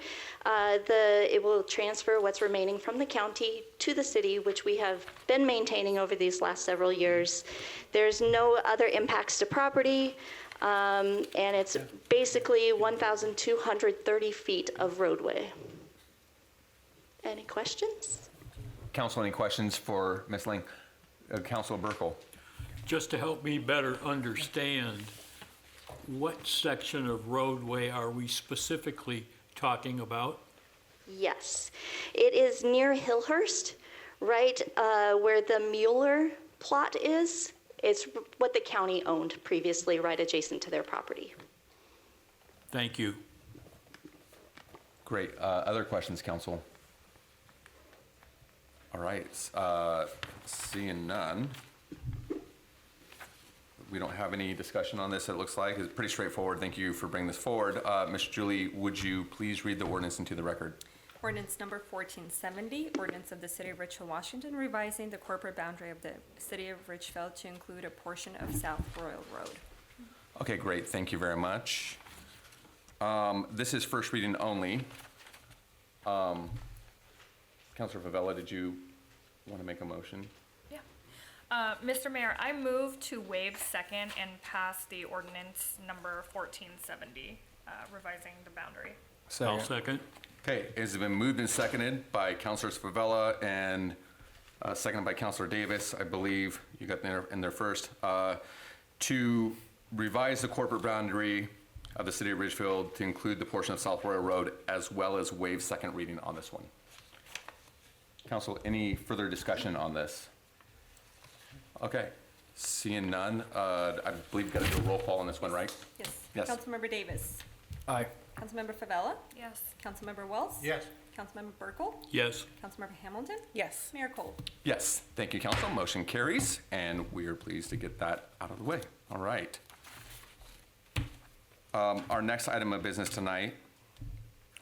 it will transfer what's remaining from the county to the city, which we have been maintaining over these last several years. There's no other impacts to property, and it's basically 1,230 feet of roadway. Any questions? Council, any questions for Ms. Ling? Councilor Burkle. Just to help me better understand, what section of roadway are we specifically talking about? Yes. It is near Hillhurst, right where the Mueller plot is. It's what the county owned previously, right adjacent to their property. Thank you. Great. Other questions, Council? All right. Seeing none. We don't have any discussion on this, it looks like. It's pretty straightforward. Thank you for bringing this forward. Ms. Julie, would you please read the ordinance into the record? Ordinance number 1470, ordinance of the City of Ridgefield, Washington, revising the corporate boundary of the City of Ridgefield to include a portion of South Royal Road. Okay, great. Thank you very much. This is first reading only. Councilor Favela, did you want to make a motion? Mr. Mayor, I move to waive second and pass the ordinance number 1470, revising the boundary. I'll second. Okay, it has been moved and seconded by Councilors Favela and seconded by Councilor Davis. I believe you got in there first. To revise the corporate boundary of the City of Ridgefield to include the portion of South Royal Road, as well as waive second reading on this one. Council, any further discussion on this? Okay, seeing none, I believe we've got to do a roll call on this one, right? Yes. Yes. Councilmember Davis. Aye. Councilmember Favela. Yes. Councilmember Wells. Yes. Councilmember Burkle. Yes. Councilmember Hamilton. Yes. Mayor Cole. Yes, thank you, Council. Motion carries, and we are pleased to get that out of the way. All right. Our next item of business tonight,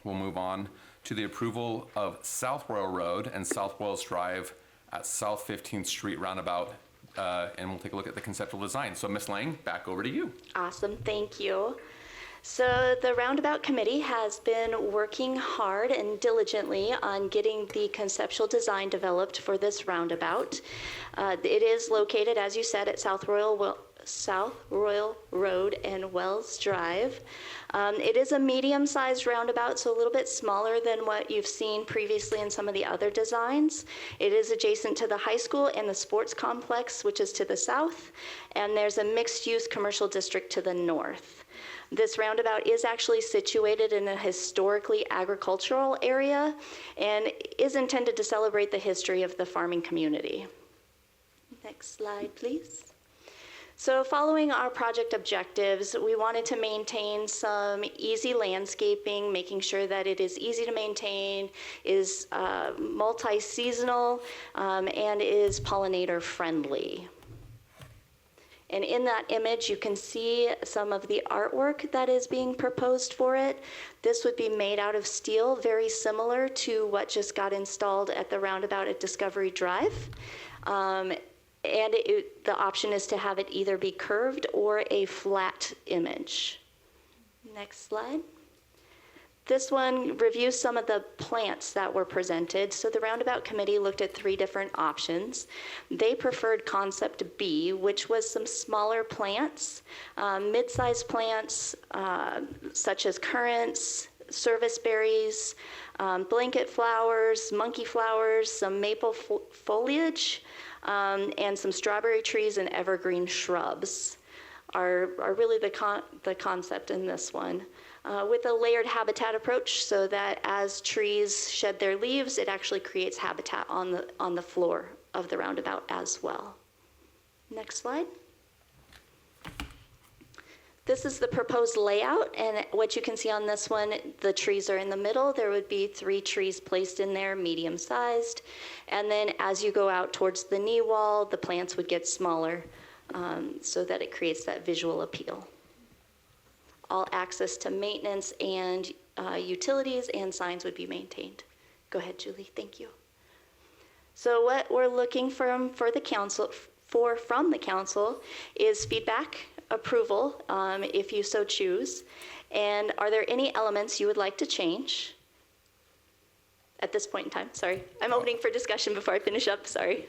we'll move on to the approval of South Royal Road and South Wells Drive at South 15th Street Roundabout, and we'll take a look at the conceptual design. So, Ms. Lang, back over to you. Awesome, thank you. So the Roundabout Committee has been working hard and diligently on getting the conceptual design developed for this roundabout. It is located, as you said, at South Royal Road and Wells Drive. It is a medium-sized roundabout, so a little bit smaller than what you've seen previously in some of the other designs. It is adjacent to the high school and the sports complex, which is to the south, and there's a mixed-use commercial district to the north. This roundabout is actually situated in a historically agricultural area and is intended to celebrate the history of the farming community. Next slide, please. So following our project objectives, we wanted to maintain some easy landscaping, making sure that it is easy to maintain, is multi-seasonal, and is pollinator friendly. And in that image, you can see some of the artwork that is being proposed for it. This would be made out of steel, very similar to what just got installed at the roundabout at Discovery Drive. And the option is to have it either be curved or a flat image. Next slide. This one reviews some of the plants that were presented. So the Roundabout Committee looked at 3 different options. They preferred concept B, which was some smaller plants, mid-sized plants such as currants, service berries, blanket flowers, monkey flowers, some maple foliage, and some strawberry trees and evergreen shrubs are really the concept in this one. With a layered habitat approach, so that as trees shed their leaves, it actually creates habitat on the floor of the roundabout as well. Next slide. This is the proposed layout, and what you can see on this one, the trees are in the middle. There would be 3 trees placed in there, medium-sized. And then as you go out towards the knee wall, the plants would get smaller so that it creates that visual appeal. All access to maintenance and utilities and signs would be maintained. Go ahead, Julie. Thank you. So what we're looking from the council is feedback, approval, if you so choose. And are there any elements you would like to change at this point in time? Sorry, I'm opening for discussion before I finish up. Sorry.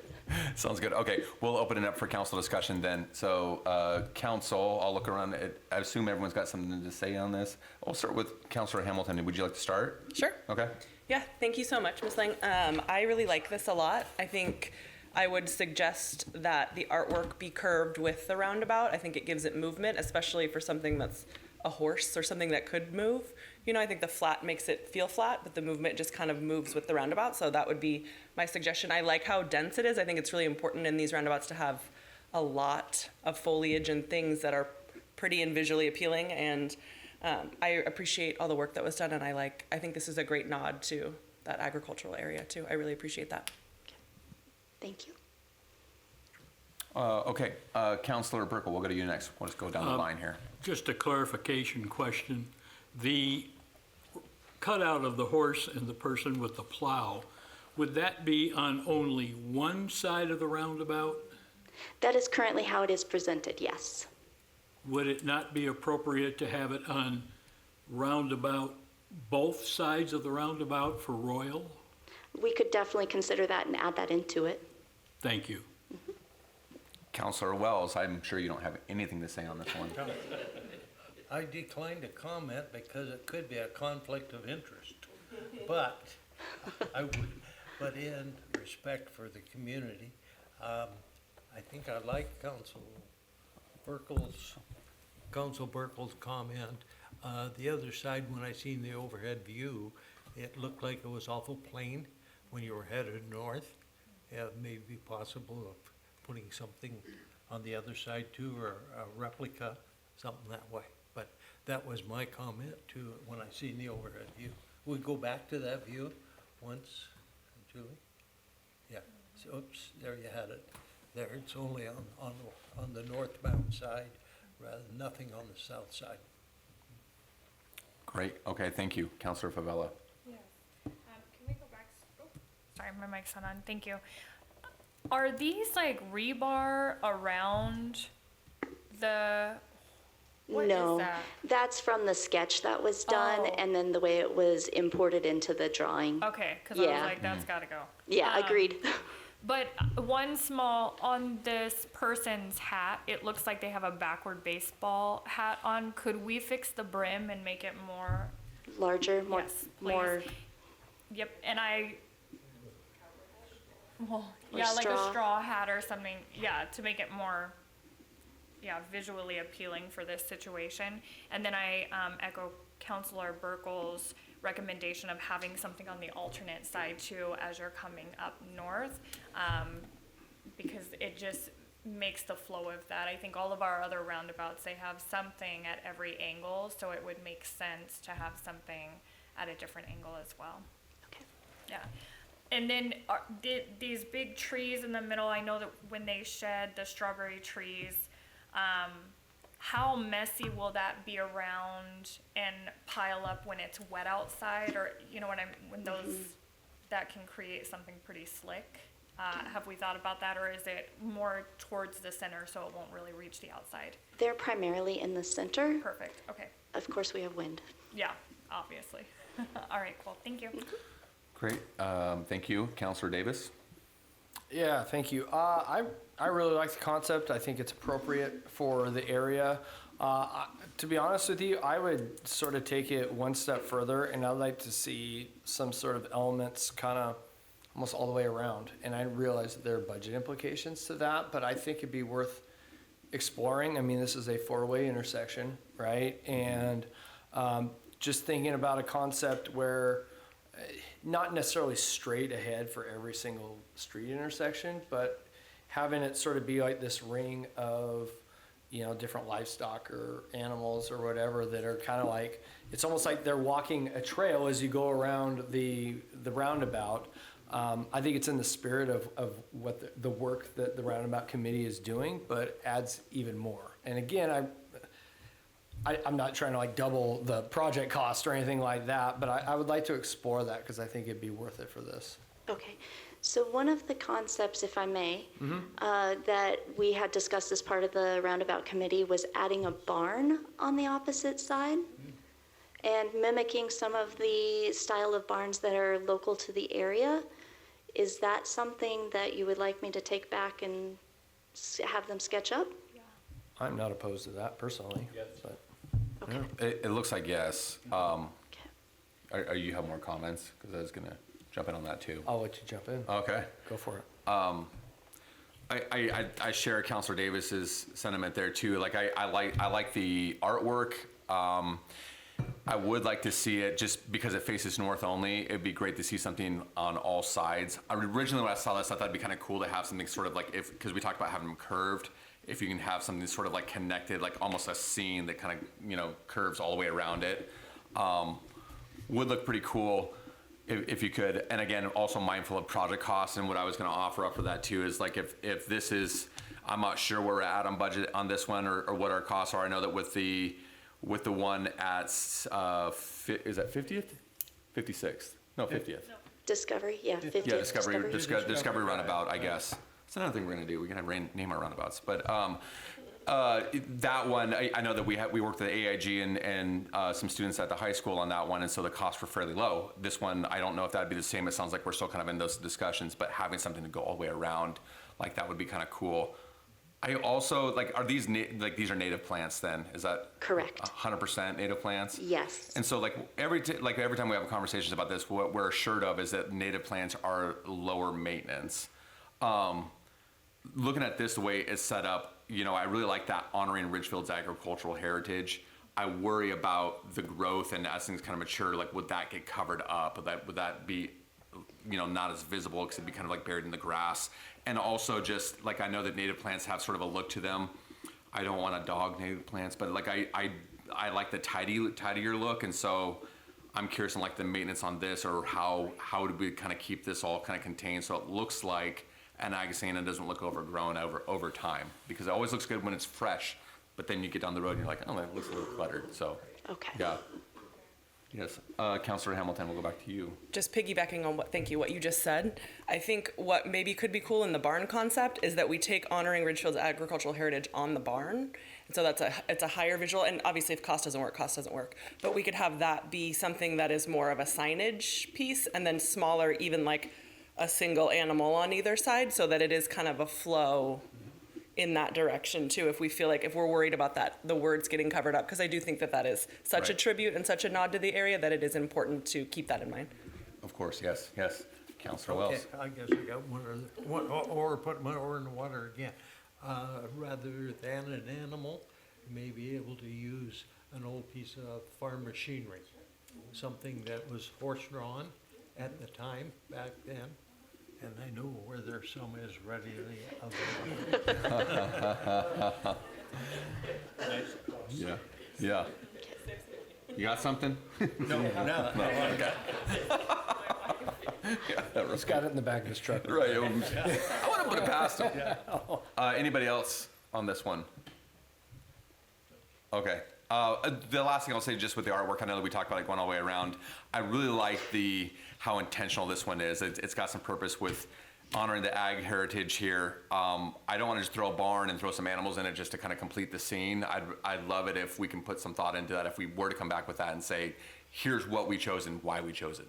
Sounds good. Okay, we'll open it up for council discussion then. So, council, I'll look around. I assume everyone's got something to say on this. I'll start with Councilor Hamilton. Would you like to start? Sure. Okay. Yeah, thank you so much, Ms. Lang. I really like this a lot. I think I would suggest that the artwork be curved with the roundabout. I think it gives it movement, especially for something that's a horse or something that could move. You know, I think the flat makes it feel flat, but the movement just kind of moves with the roundabout. So that would be my suggestion. I like how dense it is. I think it's really important in these roundabouts to have a lot of foliage and things that are pretty and visually appealing. And I appreciate all the work that was done. And I think this is a great nod to that agricultural area too. I really appreciate that. Thank you. Okay, Councilor Burkle, we'll go to you next. We'll just go down the line here. Just a clarification question. The cutout of the horse and the person with the plow, would that be on only one side of the roundabout? That is currently how it is presented, yes. Would it not be appropriate to have it on roundabout, both sides of the roundabout for Royal? We could definitely consider that and add that into it. Thank you. Councilor Wells, I'm sure you don't have anything to say on this one. I declined to comment because it could be a conflict of interest. But in respect for the community, I think I like Council Burkle's comment. The other side, when I seen the overhead view, it looked like it was awful plain when you were headed north. Maybe possible of putting something on the other side too, or a replica, something that way. But that was my comment too when I seen the overhead view. We go back to that view once, Julie? Yeah, so, oops, there you had it. There, it's only on the northbound side, rather than nothing on the south side. Great, okay, thank you. Councilor Favela. Yes. Can we go back? Oh, sorry, my mic's not on. Thank you. Are these like rebar around the, what No, is that? that's from the sketch that was done Oh. and then the way it was imported into the drawing. Okay, because I was Yeah. like, that's gotta go. Yeah, agreed. But one small, on this person's hat, it looks like they have a backward baseball hat on. Could we fix the brim and make it more? Larger, more, Yes, more, please. Yep, and well, Or yeah, like a straw. straw hat or something, yeah, to make it more, yeah, visually appealing for this situation. And then I echo Councilor Burkle's recommendation of having something on the alternate side too as you're coming up north, because it just makes the flow of that. I think all of our other roundabouts, they have something at every angle, so it would make sense to have something at a different angle as well. Okay. Yeah. And then these big trees in the middle, I know that when they shed the strawberry trees, how messy will that be around and pile up when it's wet outside? Or, you know what when those, that can create something pretty slick. Have we thought about that, or is it more towards the center so it won't really reach the outside? they're primarily in the center. Perfect, okay. Of course, we have wind. Yeah, obviously. All right, cool, thank you. Great, thank you. Councilor Davis. Yeah, thank you. I really like the concept. I think it's appropriate for the area. To be honest with you, I would sort of take it one step further, and I'd like to see some sort of elements kind of almost all the way around. And I realize that there are budget implications to that, but I think it'd be worth exploring. I mean, this is a four-way intersection, right? And just thinking about a concept where not necessarily straight ahead for every single street intersection, but having it sort of be like this ring of different livestock or animals or whatever that are kind of like, it's almost like they're walking a trail as you go around the roundabout. I think it's in the spirit of what the work that the Roundabout Committee is doing, but adds even more. And again, I'm not trying to like double the project cost or anything like that, but I would like to explore that because I think it'd be worth it for this. Okay. So one of the concepts, if I may, that we had discussed as part of the Roundabout Committee was adding a barn on the opposite side and mimicking some of the style of barns that are local to the area. Is that something that you would like me to take back and have them sketch up? I'm not opposed to that personally. Yes. But Okay. It looks like yes. Are you have more comments? Because I was gonna jump in on that too. I'll let you jump in. Okay. Go for it. I share Councilor Davis's sentiment there too. Like I like the artwork. I would like to see it just because it faces north only. It'd be great to see something on all sides. Originally when I saw this, I thought it'd be kind of cool to have something sort of like because we talked about having them curved. If you can have something sort of like connected, like almost a scene that kind of curves all the way around it, would look pretty cool. If you could, and again, also mindful of project costs, and what I was going to offer up for that too is like if this is, I'm not sure where we're at on budget on this one or what our costs are. I know that with the one at is that 50th, 56th? No, 50th. Discovery, yeah, 50th. Yeah, Discovery Roundabout, I guess. That's another thing we're going to do. We're going to name our roundabouts, but that one, I know that we worked with AIG and some students at the high school on that one, and so the costs were fairly low. This one, I don't know if that'd be the same. It sounds like we're still kind of in those discussions, but having something to go all the way around, like that would be kind of cool. I also, like, are these, these are native plants then? Is that? Correct. 100% native plants? Yes. And so every time we have conversations about this, what we're assured of is that native plants are lower maintenance. Looking at this, the way it's set up, I really like that honoring Ridgefield's agricultural heritage. I worry about the growth and as things kind of mature, like would that get covered up? Would that be, not as visible because it'd be kind of like buried in the grass? And also just like, I know that native plants have sort of a look to them. I don't want to dog native plants, but like I like the tidier look. And so I'm curious on like the maintenance on this, or how do we kind of keep this all kind of contained so it looks like an agassiz and doesn't look overgrown over time, because it always looks good when it's fresh, but then you get down the road and you're like, oh, that looks a little cluttered. So okay. Yeah. Yes. Councilor Hamilton, we'll go back to you. Just piggybacking on what you just said, I think what maybe could be cool in the barn concept is that we take honoring Ridgefield's agricultural heritage on the barn. And so it's a higher visual, and obviously if cost doesn't work. But we could have that be something that is more of a signage piece, and then smaller, even like a single animal on either side, so that it is kind of a flow in that direction too, if we feel like, if we're worried about that, the words getting covered up, because I do think that is such a tribute and such a nod to the area that it is important to keep that in mind. Of course, yes. Councilor Wells. I guess I got one, or put my oar in the water again. Rather than an animal, you may be able to use an old piece of farm machinery, something that was horse-drawn at the time back then. And I know where there's some is readily available. Yeah. You got something? No. Okay. He's got it in the back of his truck. Right. I want to put it past him. Anybody else on this one? Okay. The last thing I'll say, just with the artwork, I know that we talked about it going all the way around. I really like how intentional this one is. It's got some purpose with honoring the ag heritage here. I don't want to just throw a barn and throw some animals in it just to kind of complete the scene. I'd love it if we can put some thought into that, if we were to come back with that and say, here's what we chose and why we chose it.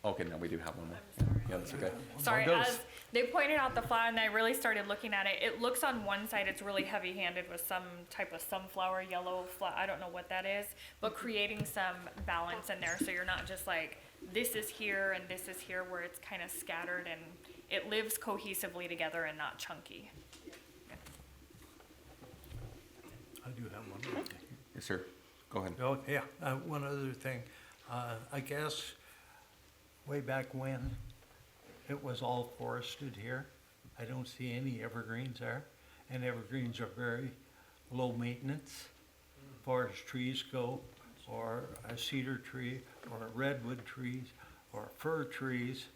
Okay, no, we do have one more. Yeah, that's okay. Sorry, as they pointed out the flower and I really started looking at it, it looks on one side it's really heavy-handed with some type of sunflower, yellow flower, I don't know what that is, but creating some balance in there so you're not just like, this is here and this is here, where it's kind of scattered and it lives cohesively together and not chunky. I do have one more thing. Yes, sir. Go ahead. Oh, yeah, one other thing. I guess way back when it was all forested here, I don't see any evergreens there. and evergreens are very low maintenance as far as trees go, or a cedar tree, or redwood trees, or fir trees.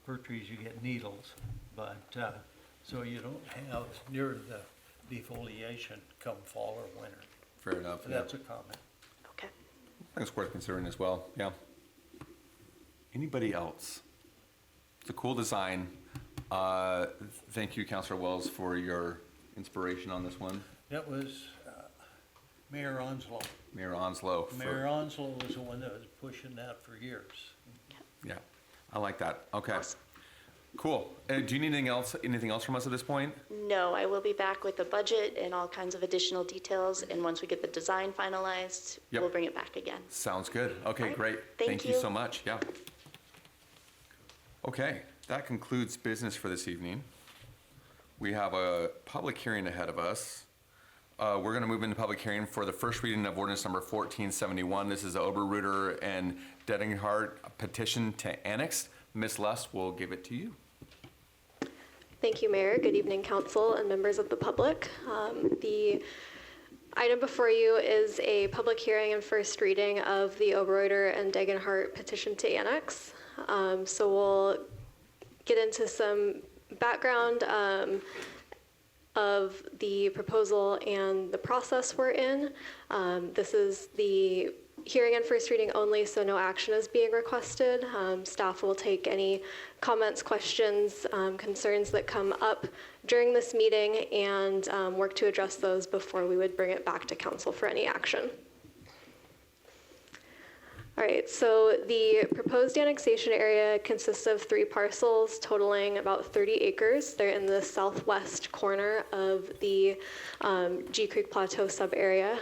Fir trees, you get needles, but, so you don't have near the defoliation come fall or winter. Fair enough. So that's a comment. Okay. I think it's worth considering as well, yeah. Anybody else? It's a cool design. Thank you, Councilor Wells, for your inspiration on this one. That was Mayor Onslow. Mayor Onslow. Mayor Onslow was the one that was pushing that for years. Yeah, I like that. Okay. Cool. Do you need anything else from us at this point? No, I will be back with the budget and all kinds of additional details, and once we get the design finalized, Yep. we'll bring it back again. Sounds good. Okay, All right. great. Thank you you. so much. Yeah. Okay, that concludes business for this evening. We have a public hearing ahead of us. We're going to move into public hearing for the first reading of ordinance number 1471. This is the Oberruder and Dettinghart petition to annex. Ms. Lust will give it to you. Thank you, Mayor. Good evening, Council and members of the public. The item before you is a public hearing and first reading of the Oberruder and Degenhart petition to annex. So we'll get into some background of the proposal and the process we're in. This is the hearing and first reading only, so no action is being requested. Staff will take any comments, questions, concerns that come up during this meeting and work to address those before we would bring it back to council for any action. All right, so the proposed annexation area consists of 3 parcels totaling about 30 acres. They're in the southwest corner of the G Creek Plateau sub-area.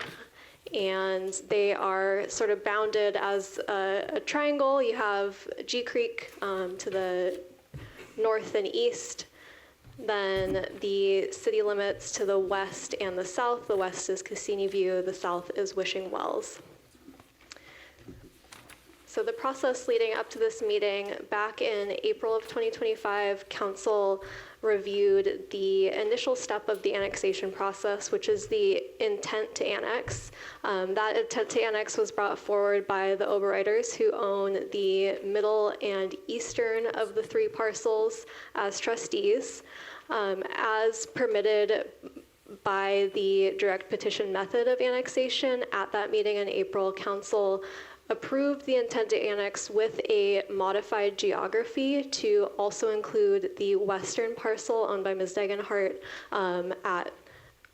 And they are sort of bounded as a triangle. You have G Creek to the north and east, then the city limits to the west and the south. The west is Cassini View, the south is Wishing Wells. So the process leading up to this meeting, back in April of 2025, Council reviewed the initial step of the annexation process, which is the intent to annex. That intent to annex was brought forward by the Oberreiters, who own the middle and eastern of the 3 parcels as trustees. As permitted by the direct petition method of annexation, at that meeting in April, Council approved the intent to annex with a modified geography to also include the western parcel owned by Ms. Degenhart at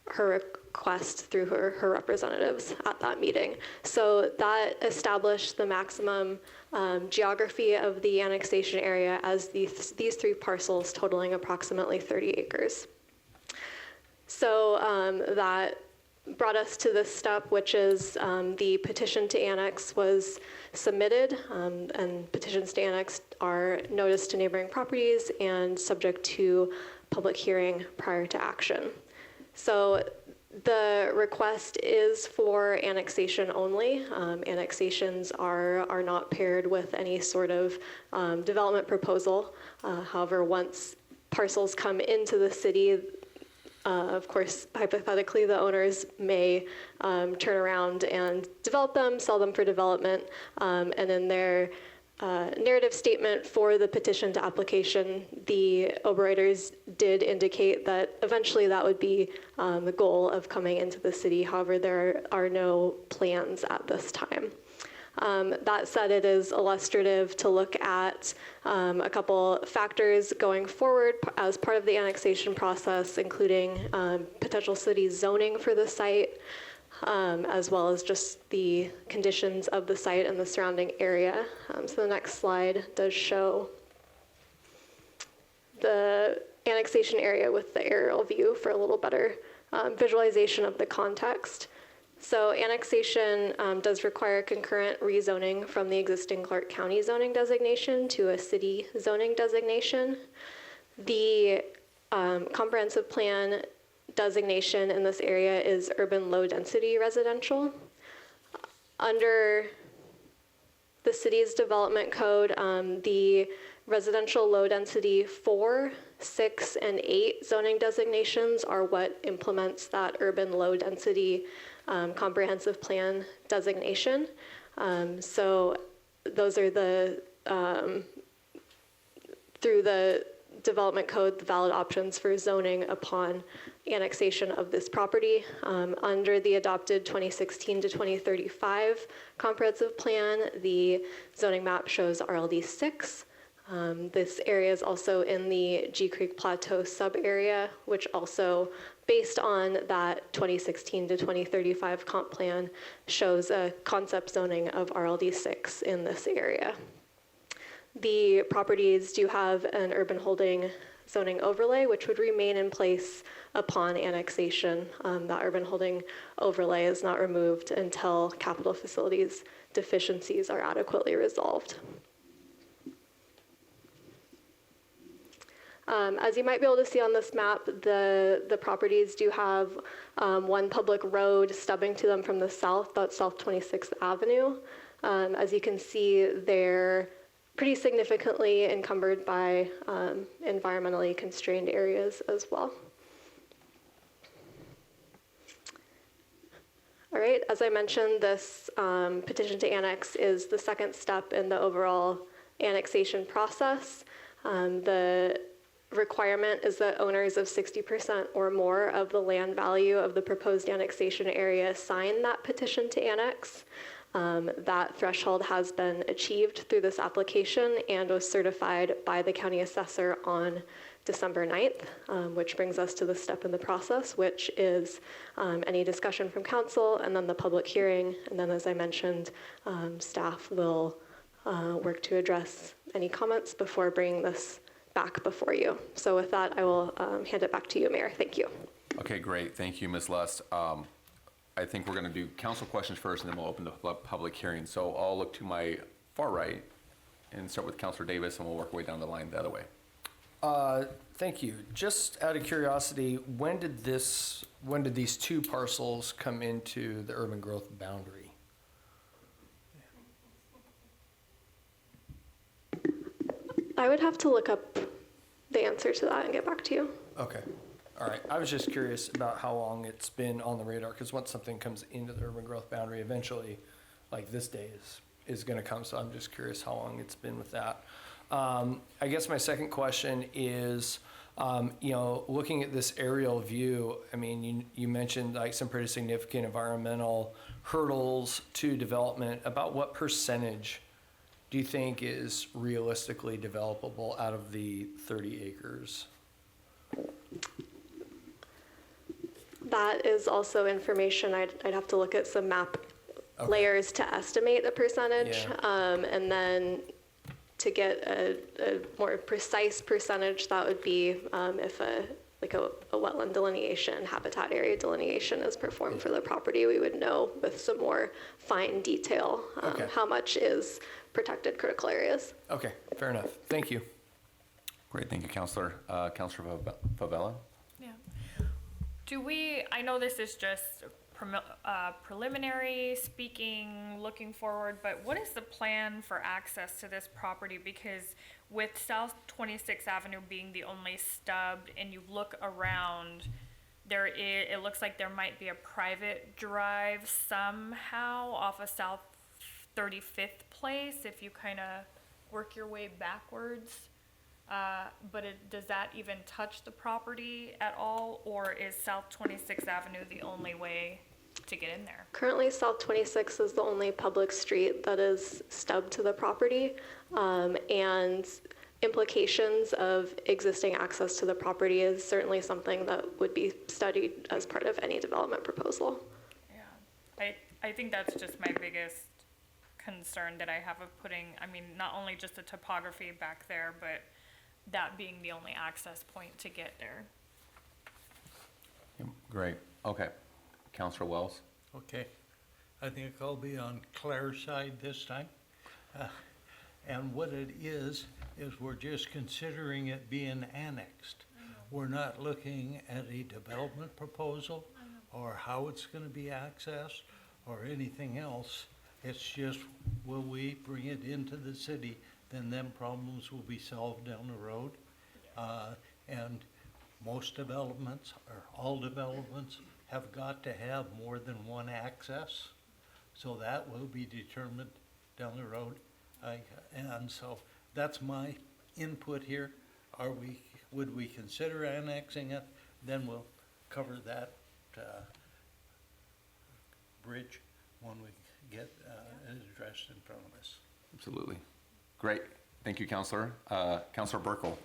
her request through her representatives at that meeting. So that established the maximum geography of the annexation area as these 3 parcels totaling approximately 30 acres. So that brought us to this step, which is the petition to annex was submitted, and petitions to annex are noticed to neighboring properties and subject to public hearing prior to action. So the request is for annexation only. Annexations are not paired with any sort of development proposal. However, once parcels come into the city, of course, hypothetically, the owners may turn around and develop them, sell them for development, and in their narrative statement for the petition to application, the Oberreiters did indicate that eventually that would be the goal of coming into the city. However, there are no plans at this time. That said, it is illustrative to look at a couple factors going forward as part of the annexation process, including potential city zoning for the site, as well as just the conditions of the site and the surrounding area. So the next slide does show the annexation area with the aerial view for a little better visualization of the context. So annexation does require concurrent rezoning from the existing Clark County zoning designation to a city zoning designation. The comprehensive plan designation in this area is urban low-density residential. Under the city's development code, the residential low density 4, 6, and 8 zoning designations are what implements that urban low density comprehensive plan designation. So those are the, through the development code, the valid options for zoning upon annexation of this property. Under the adopted 2016 to 2035 comprehensive plan, the zoning map shows RLD 6. This area is also in the G Creek Plateau sub-area, which also, based on that 2016 to 2035 comp plan, shows a concept zoning of RLD 6 in this area. The properties do have an urban holding zoning overlay, which would remain in place upon annexation. That urban holding overlay is not removed until capital facilities deficiencies are adequately resolved. As you might be able to see on this map, the properties do have one public road stubbing to them from the south, that's South 26th Avenue. As you can see, they're pretty significantly encumbered by environmentally constrained areas as well. All right, as I mentioned, this petition to annex is the second step in the overall annexation process. The requirement is that owners of 60% or more of the land value of the proposed annexation area sign that petition to annex. That threshold has been achieved through this application and was certified by the county assessor on December 9th, which brings us to the step in the process, which is any discussion from council and then the public hearing. And then, as I mentioned, staff will work to address any comments before bringing this back before you. So with that, I will hand it back to you, Mayor. Thank you. Okay, great. Thank you, Ms. Lust. I think we're going to do council questions first, and then we'll open the public hearing. So I'll look to my far right and start with Councilor Davis, and we'll work our way down the line the other way. Thank you. Just out of curiosity, when did these two parcels come into the urban growth boundary? I would have to look up the answer to that and get back to you. Okay. All right. I was just curious about how long it's been on the radar, because once something comes into the urban growth boundary, eventually, like this day is going to come. So I'm just curious how long it's been with that. I guess my second question is, looking at this aerial view, I mean, you mentioned like some pretty significant environmental hurdles to development. About what percentage do you think is realistically developable out of the 30 acres? That is also information I'd have to look at some map layers to estimate the percentage. Yeah. And then to get a more precise percentage, that would be if a wetland delineation, habitat area delineation is performed for the property, we would know with some more fine detail how much is protected critical areas. Okay, fair enough. Thank you. Great, thank you, Councilor. Councilor Favela? Yeah. I know this is just preliminary speaking, looking forward, but what is the plan for access to this property? Because with South 26th Avenue being the only stub, and you look around, it looks like there might be a private drive somehow off of South 35th Place if you kind of work your way backwards. But does that even touch the property at all, or is South 26th Avenue the only way to get in there? Currently, South 26 is the only public street that is stubbed to the property, and implications of existing access to the property is certainly something that would be studied as part of any development proposal. Yeah, I think that's just my biggest concern that I have of not only just the topography back there, but that being the only access point to get there. Great. Okay. Councilor Wells? Okay. I think I'll be on Claire's side this time. And what it is we're just considering it being annexed. We're not looking at a development proposal or how it's going to be accessed or anything else. It's just, will we bring it into the city then them problems will be solved down the road. And most developments, or all developments, have got to have more than one access. So that will be determined down the road. And so that's my input here. Would we consider annexing it? Then we'll cover that bridge when we get it addressed in front of us. Absolutely. Great. Thank you, Councilor. Councilor Burkle.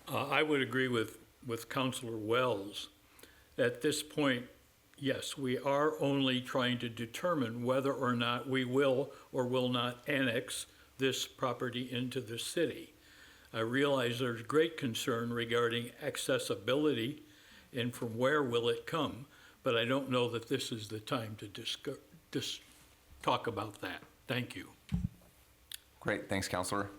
I would agree with Councilor Wells. At this point, yes, we are only trying to determine whether or not we will or will not annex this property into the city. I realize there's great concern regarding accessibility and from where will it come, but I don't know that this is the time to talk about that. Thank you. Great. Thanks, Councilor.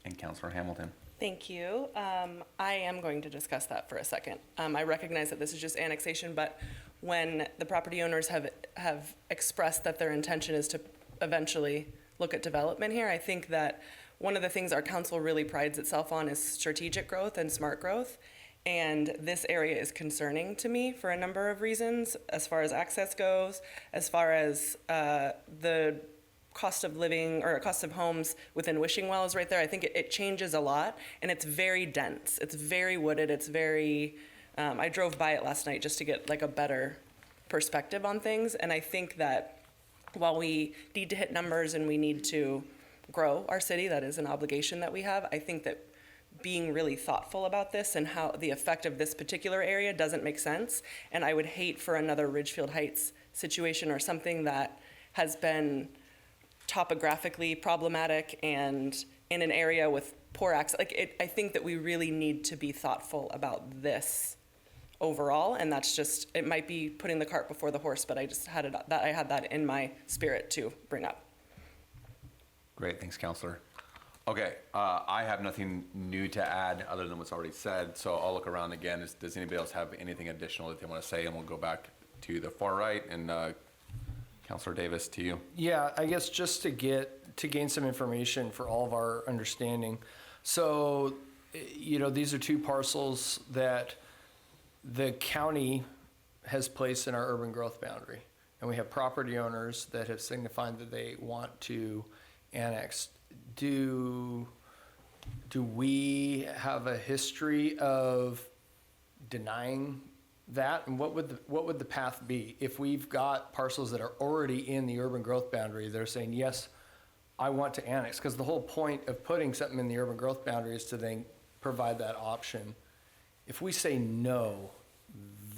And Councilor Hamilton. Thank you. I am going to discuss that for a second. I recognize that this is just annexation, but when the property owners have expressed that their intention is to eventually look at development here, I think that one of the things our council really prides itself on is strategic growth and smart growth. And this area is concerning to me for a number of reasons, as far as access goes, as far as the cost of living or cost of homes within Wishing Well is right there. I think it changes a lot, and it's very dense. It's very wooded. It's very, I drove by it last night just to get like a better perspective on things. And I think that while we need to hit numbers and we need to grow our city, that is an obligation that we have, I think that being really thoughtful about this and how the effect of this particular area doesn't make sense. And I would hate for another Ridgefield Heights situation or something that has been topographically problematic and in an area with poor access. I think that we really need to be thoughtful about this overall, and that's just, it might be putting the cart before the horse, but I just had I had that in my spirit to bring up. Great, thanks, Councilor. Okay, I have nothing new to add other than what's already said, so I'll look around again. Does anybody else have anything additional that they want to say? And we'll go back to the far right, and Councilor Davis, to you. Yeah, I guess just to gain some information for all of our understanding. So, these are two parcels that the county has placed in our urban growth boundary. And we have property owners that have signified that they want to annex. Do we have a history of denying that? And what would the path be if we've got parcels that are already in the urban growth boundary that are saying, yes, I want to annex? Because the whole point of putting something in the urban growth boundary is to then provide that option. If we say no,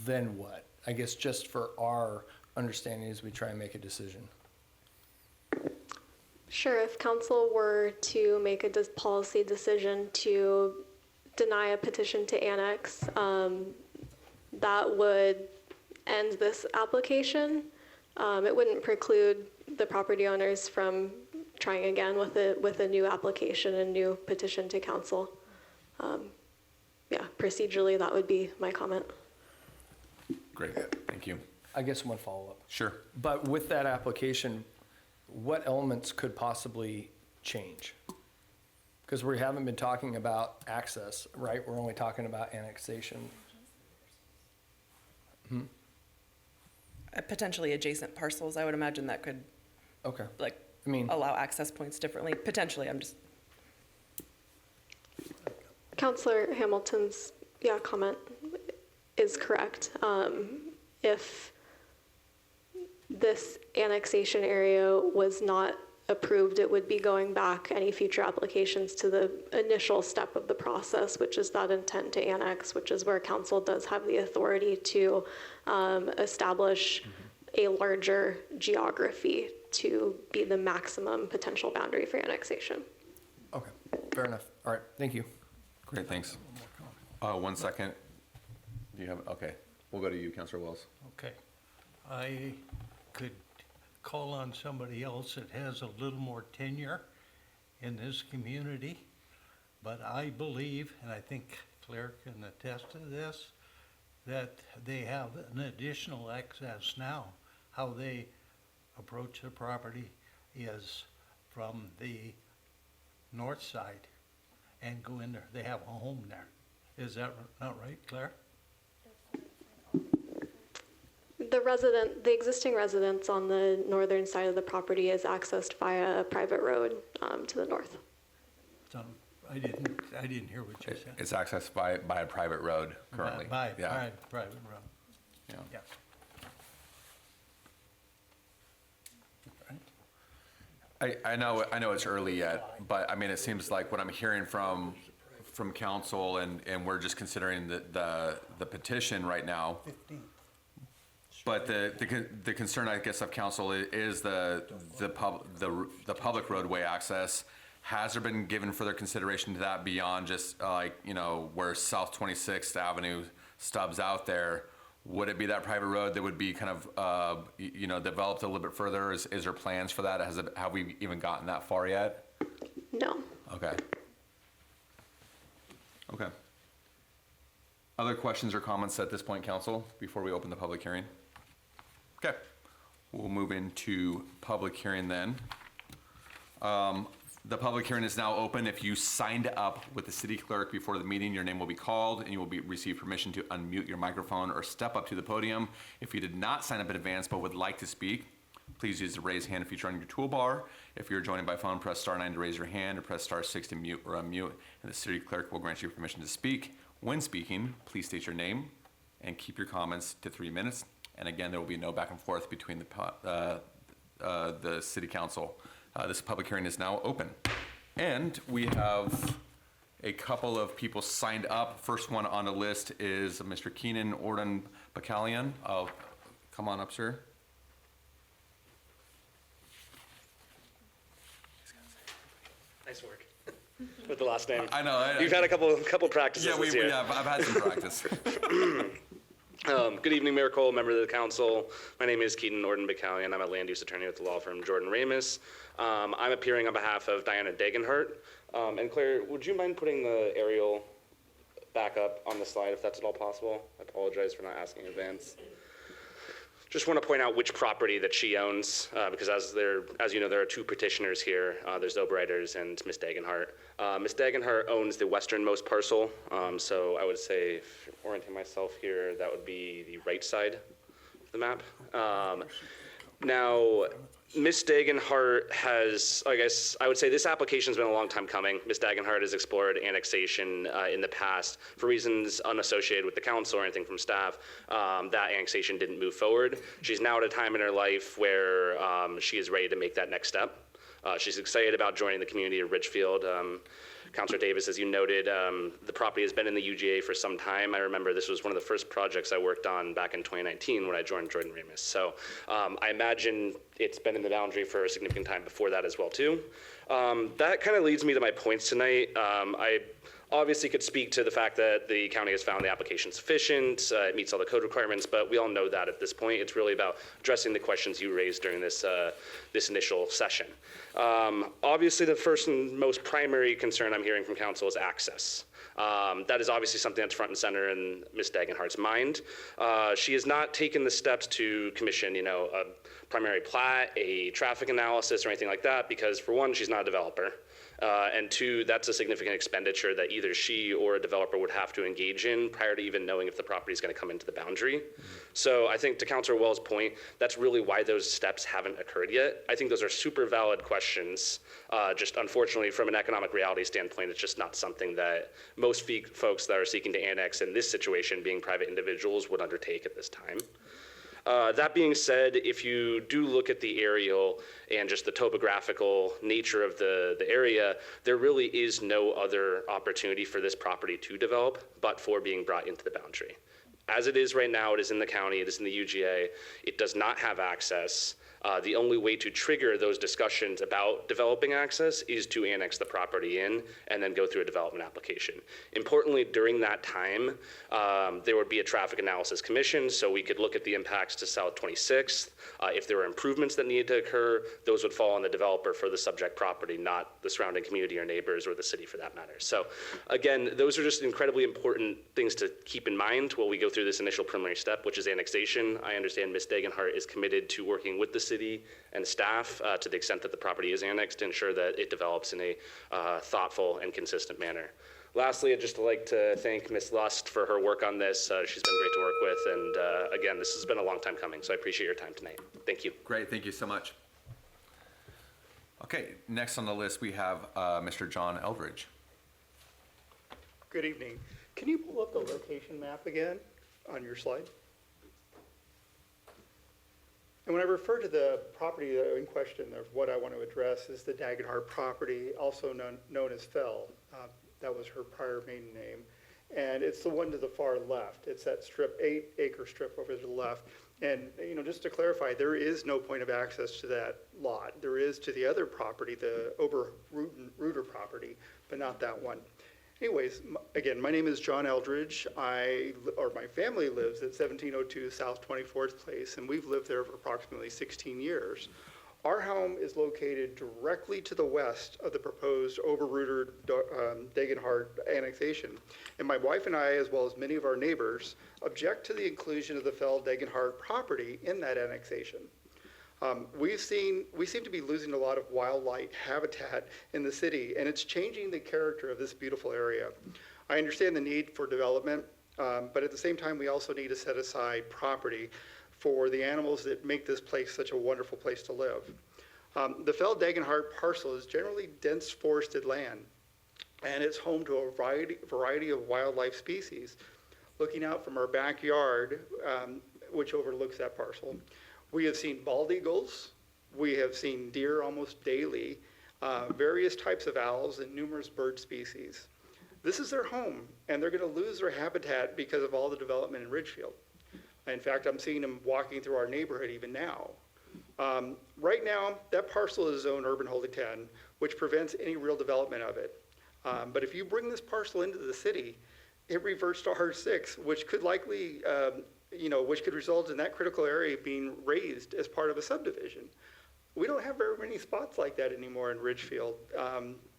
then what? I guess just for our understanding as we try and make a decision. Sure, if council were to make a policy decision to deny a petition to annex, that would end this application. It wouldn't preclude the property owners from trying again with a new application and new petition to council. Yeah, procedurally, that would be my comment. Great, thank you. I guess one follow-up. Sure. But with that application, what elements could possibly change? Because we haven't been talking about access, right? We're only talking about annexation. Potentially adjacent parcels, I would imagine that could allow access points differently. Potentially, Councilor Hamilton's comment is correct. If this annexation area was not approved, it would be going back any future applications to the initial step of the process, which is that intent to annex, which is where council does have the authority to establish a larger geography to be the maximum potential boundary for annexation. Okay, fair enough. All right, thank you. Great, thanks. 1 second. Do you have, okay, we'll go to you, Councilor Wells. Okay. I could call on somebody else that has a little more tenure in this community, but I believe, and I think Claire can attest to this, that they have an additional access now. How they approach the property is from the north side. and go in there. They have a home there. Is that not right, Claire? The existing residence on the northern side of the property is accessed via a private road to the north. So I didn't hear what you said. It's accessed by a private road currently. By Yeah. private road. Yeah. Yeah. I know it's early yet, but I mean, it seems like what I'm hearing from council, and we're just considering the petition right now. But the concern, I guess, of council is the public roadway access. Has there been given further consideration to that beyond just where South 26th Avenue stubs out there? Would it be that private road that would be kind of, developed a little bit further? Is there plans for that? Have we even gotten that far yet? No. Okay. Okay. Other questions or comments at this point, council, before we open the public hearing? Okay. We'll move into public hearing then. The public hearing is now open. If you signed up with the city clerk before the meeting, your name will be called and you will receive permission to unmute your microphone or step up to the podium. If you did not sign up in advance but would like to speak, please use the raise hand feature on your toolbar. If you're joining by phone, press *9 to raise your hand or press *6 to mute or unmute, and the city clerk will grant you permission to speak. When speaking, please state your name and keep your comments to 3 minutes. And again, there will be no back and forth between the city council. This public hearing is now open. And we have a couple of people signed up. First one on the list is Mr. Keenan Orden Bacallion. Come on up, sir. Nice work with the last name. I know. You've had a couple practices Yeah, this year. we have. I've had some practice. Good evening, Mayor Cole, member of the council. My name is Keaton Orden Bacallion. I'm a land use attorney with the law firm Jordan Ramus. I'm appearing on behalf of Diana Dagenhart. And Claire, would you mind putting the aerial back up on the slide if that's at all possible? I apologize for not asking in advance. Just want to point out which property that she owns, because as you know, there are two petitioners here. There's Oberreiters and Ms. Dagenhart. Ms. Dagenhart owns the westernmost parcel, so I would say, if you're orienting myself here, that would be the right side of the map. Now, Ms. Dagenhart has, I guess, I would say this application's been a long time coming. Ms. Dagenhart has explored annexation in the past for reasons unassociated with the council or anything from staff. That annexation didn't move forward. She's now at a time in her life where she is ready to make that next step. She's excited about joining the community of Ridgefield. Councilor Davis, as you noted, the property has been in the UGA for some time. I remember this was one of the first projects I worked on back in 2019 when I joined Jordan Ramus. So I imagine it's been in the boundary for a significant time before that as well too. That kind of leads me to my points tonight. I obviously could speak to the fact that the county has found the application sufficient, it meets all the code requirements, but we all know that at this point. It's really about addressing the questions you raised during this initial session. Obviously, the first and most primary concern I'm hearing from council is access. That is obviously something that's front and center in Ms. Dagenhart's mind. She has not taken the steps to commission, a primary plat, a traffic analysis, or anything like that, because for one, she's not a developer. And two, that's a significant expenditure that either she or a developer would have to engage in prior to even knowing if the property is going to come into the boundary. So I think to Councilor Wells' point, that's really why those steps haven't occurred yet. I think those are super valid questions. Just unfortunately, from an economic reality standpoint, it's just not something that most folks that are seeking to annex in this situation, being private individuals, would undertake at this time. That being said, if you do look at the aerial and just the topographical nature of the area, there really is no other opportunity for this property to develop but for being brought into the boundary. As it is right now, it is in the county, it is in the UGA, it does not have access. The only way to trigger those discussions about developing access is to annex the property in and then go through a development application. Importantly, during that time, there would be a traffic analysis commission, so we could look at the impacts to South 26th. If there were improvements that needed to occur, those would fall on the developer for the subject property, not the surrounding community or neighbors or the city for that matter. So again, those are just incredibly important things to keep in mind while we go through through this initial preliminary step, which is annexation. I understand Ms. Dagenhart is committed to working with the city and staff to the extent that the property is annexed to ensure that it develops in a thoughtful and consistent manner. Lastly, I'd just like to thank Ms. Lust for her work on this. She's been great to work with, and again, this has been a long time coming, so I appreciate your time tonight. Thank you. Great, thank you so much. Okay, next on the list, we have Mr. John Eldridge. Good evening. Can you pull up the location map again on your slide? And when I refer to the property in question of what I want to address is the Dagenhart property, also known as Fell. That was her prior maiden name. And it's the one to the far left. It's that 8-acre strip over to the left. And just to clarify, there is no point of access to that lot. There is to the other property, the Ober-Reuter property, but not that one. Anyways, again, my name is John Eldridge. My family lives at 1702 South 24th Place, and we've lived there for approximately 16 years. Our home is located directly to the west of the proposed Ober-Reuter Dagenhart annexation. And my wife and I, as well as many of our neighbors, object to the inclusion of the Fell Dagenhart property in that annexation. We seem to be losing a lot of wildlife habitat in the city, and it's changing the character of this beautiful area. I understand the need for development, but at the same time, we also need to set aside property for the animals that make this place such a wonderful place to live. The Fell Dagenhart parcel is generally dense forested land, and it's home to a variety of wildlife species. Looking out from our backyard, which overlooks that parcel, we have seen bald eagles, we have seen deer almost daily, various types of owls, and numerous bird species. This is their home, and they're going to lose their habitat because of all the development in Ridgefield. In fact, I'm seeing them walking through our neighborhood even now. Right now, that parcel is zoned urban holding 10, which prevents any real development of it. But if you bring this parcel into the city, it reverts to R6, which could likely, which could result in that critical area being raised as part of a subdivision. We don't have very many spots like that anymore in Ridgefield,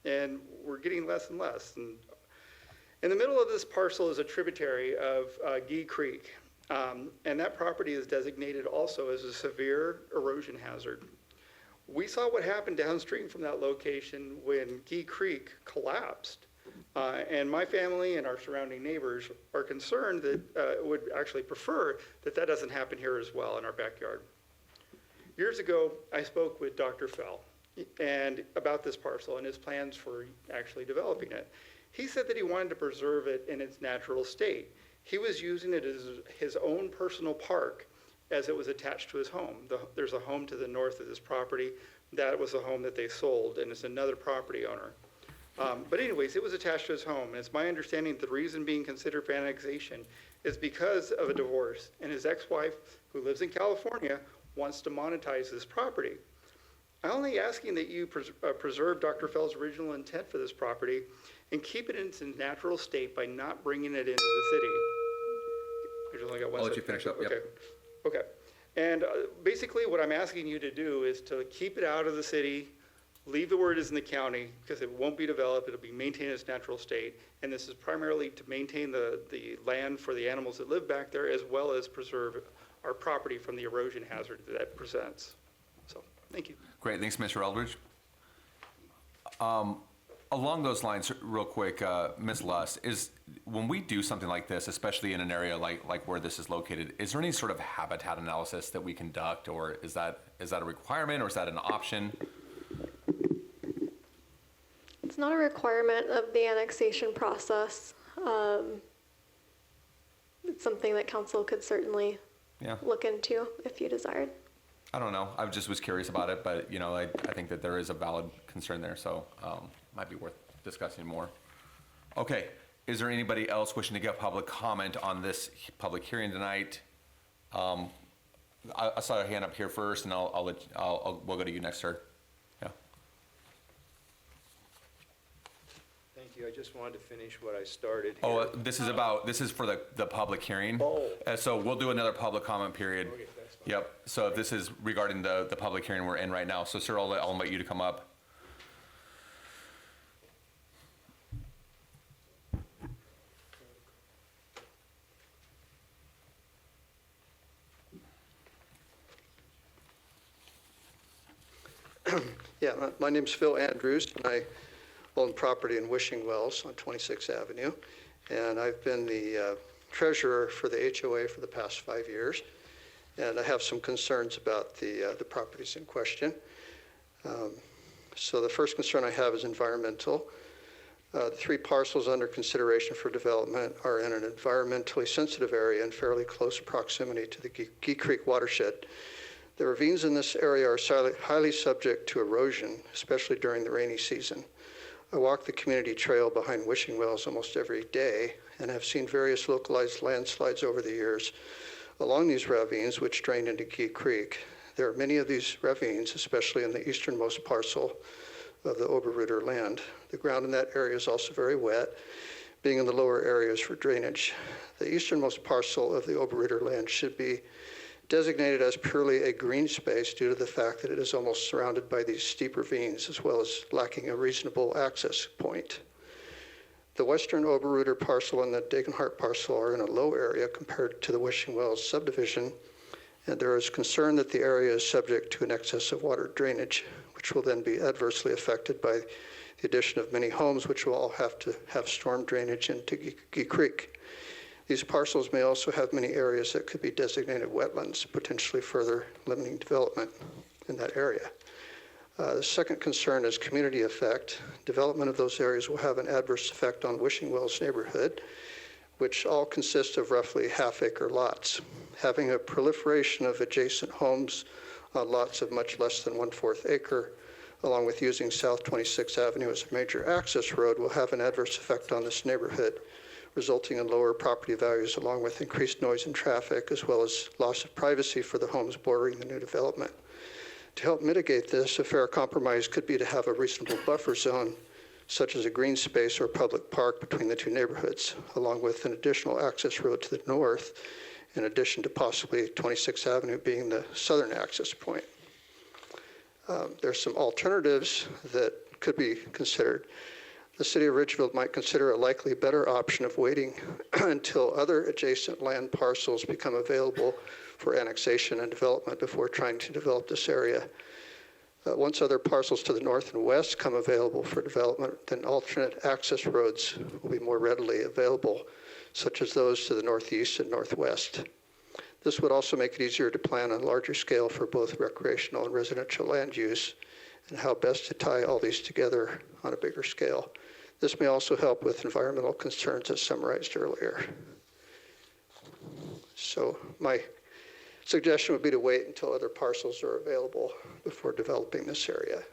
and we're getting less and less. And in the middle of this parcel is a tributary of Gee Creek. And that property is designated also as a severe erosion hazard. We saw what happened downstream from that location when Gee Creek collapsed. And my family and our surrounding neighbors are concerned that would actually prefer that that doesn't happen here as well in our backyard. Years ago, I spoke with Dr. Fell and about this parcel and his plans for actually developing it. He said that he wanted to preserve it in its natural state. He was using it as his own personal park as it was attached to his home. There's a home to the north of this property. That was a home that they sold, and it's another property owner. But anyways, it was attached to his home, and it's my understanding the reason being considered for annexation is because of a divorce, and his ex-wife, who lives in California, wants to monetize this property. I'm only asking that you preserve Dr. Fell's original intent for this property and keep it in its natural state by not bringing it into the city. I just only got one I'll let you finish up, Okay. yep. Okay. And basically what I'm asking you to do is to keep it out of the city, leave it where it is in the county, because it won't be developed, it'll be maintained in its natural state, and this is primarily to maintain the land for the animals that live back there, as well as preserve our property from the erosion hazard that presents. So, thank you. Great, thanks, Mr. Eldridge. Along those lines, real quick, Ms. Lust, when we do something like this, especially in an area like where this is located, is there any sort of habitat analysis that we conduct, or is that a requirement, or is that an option? It's not a requirement of the annexation process. It's something that council could certainly look into if you desired. I don't know. I just was curious about it, but I think that there is a valid concern there, so might be worth discussing more. Okay. Is there anybody else wishing to give public comment on this public hearing tonight? I saw a hand up here first, and we'll go to you next, sir. Yeah. Thank you. I just wanted to finish what I started here. Oh, this is for the public hearing. Oh. So we'll do another public comment period. Okay, that's fine. Yep. So if this is regarding the public hearing we're in right now. So sir, I'll invite you to come up. Yeah, my name's Phil Andrews, and I own property in Wishing Wells on 26th Avenue. And I've been the treasurer for the HOA for the past 5 years. And I have some concerns about the properties in question. So the first concern I have is environmental. The 3 parcels under consideration for development are in an environmentally sensitive area in fairly close proximity to the Gee Creek watershed. The ravines in this area are highly subject to erosion, especially during the rainy season. I walk the community trail behind Wishing Wells almost every day and have seen various localized landslides over the years along these ravines which drain into Gee Creek. There are many of these ravines, especially in the easternmost parcel of the Oberrüder land. The ground in that area is also very wet, being in the lower areas for drainage. The easternmost parcel of the Oberrüder land should be designated as purely a green space due to the fact that it is almost surrounded by these steep ravines, as well as lacking a reasonable access point. The western Oberrüder parcel and the Degenhart parcel are in a low area compared to the Wishing Wells subdivision, and there is concern that the area is subject to an excess of water drainage, which will then be adversely affected by the addition of many homes, which will all have to have storm drainage into Gee Creek. These parcels may also have many areas that could be designated wetlands, potentially further limiting development in that area. The second concern is community effect. Development of those areas will have an adverse effect on Wishing Wells neighborhood, which all consist of roughly half-acre lots. Having a proliferation of adjacent homes on lots of much less than 1/4 acre, along with using South 26th Avenue as a major access road, will have an adverse effect on this neighborhood, resulting in lower property values along with increased noise and traffic, as well as loss of privacy for the homes bordering the new development. To help mitigate this, a fair compromise could be to have a reasonable buffer zone, such as a green space or public park between the two neighborhoods, along with an additional access road to the north, in addition to possibly 26th Avenue being the southern access point. There's some alternatives that could be considered. The city of Ridgefield might consider a likely better option of waiting until other adjacent land parcels become available for annexation and development before trying to develop this area. Once other parcels to the north and west come available for development, then alternate access roads will be more readily available, such as those to the northeast and northwest. This would also make it easier to plan on a larger scale for both recreational and residential land use, and how best to tie all these together on a bigger scale. This may also help with environmental concerns as summarized earlier. So my suggestion would be to wait until other parcels are available before developing this area.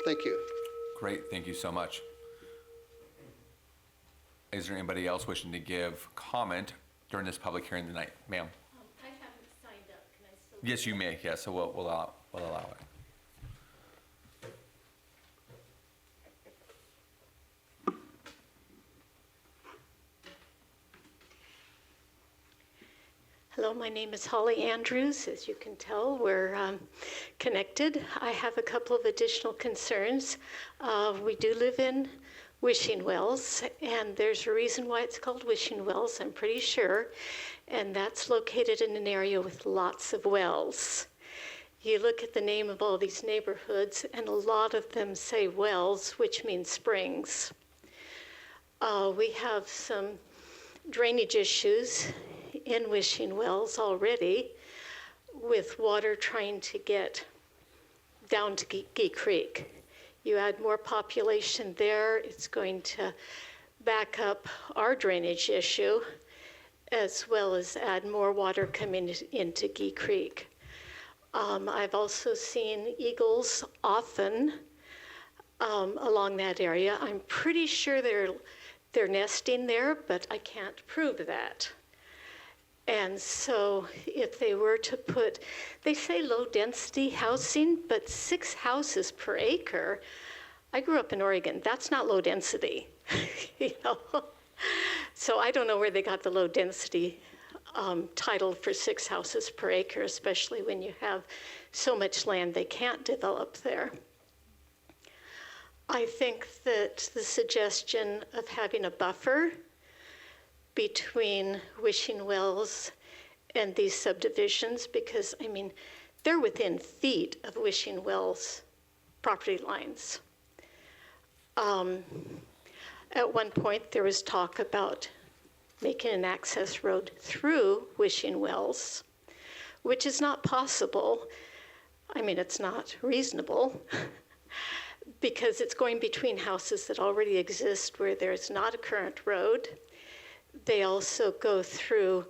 Thank you. Great, thank you so much. Is there anybody else wishing to give comment during this public hearing tonight? Ma'am? I haven't signed up. Can I still? Yes, you may. Yes, so we'll allow it. Hello, my name is Holly Andrews. As you can tell, we're connected. I have a couple of additional concerns. We do live in Wishing Wells, and there's a reason why it's called Wishing Wells, I'm pretty sure, and that's located in an area with lots of wells. You look at the name of all these neighborhoods, and a lot of them say wells, which means springs. We have some drainage issues in Wishing Wells already, with water trying to get down to Gee Creek. You add more population there, it's going to back up our drainage issue, as well as add more water coming into Gee Creek. I've also seen eagles often along that area. I'm pretty sure they're nesting there, but I can't prove that. And so if they were to put, they say low density housing, but 6 houses per acre. I grew up in Oregon, that's not low density, you know? So I don't know where they got the low density title for 6 houses per acre, especially when you have so much land they can't develop there. I think that the suggestion of having a buffer between Wishing Wells and these subdivisions, because I mean, they're within feet of Wishing Wells property lines. At one point, there was talk about making an access road through Wishing Wells, which is not possible. I mean, it's not reasonable because it's going between houses that already exist where there's not a current road. They also go through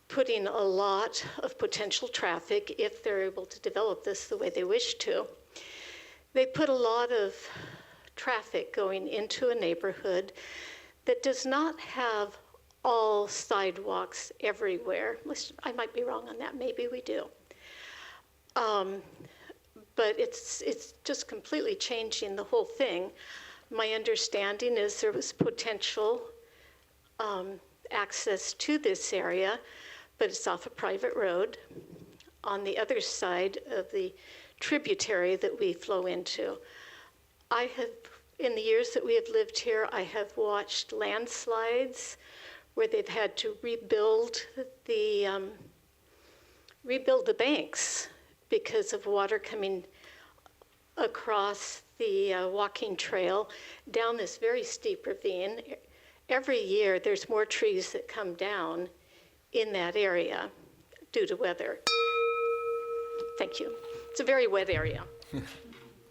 putting a lot of potential traffic if they're able to develop this the way they wish to. They put a lot of traffic going into a neighborhood that does not have all sidewalks everywhere. I might be wrong on that, maybe we do. But it's just completely changing the whole thing. My understanding is there was potential access to this area, but it's off a private road on the other side of the tributary that we flow into. In the years that we have lived here, I have watched landslides where they've had to rebuild the banks because of water coming across the walking trail down this very steep ravine. Every year, there's more trees that come down in that area due to weather. Thank you. It's a very wet area.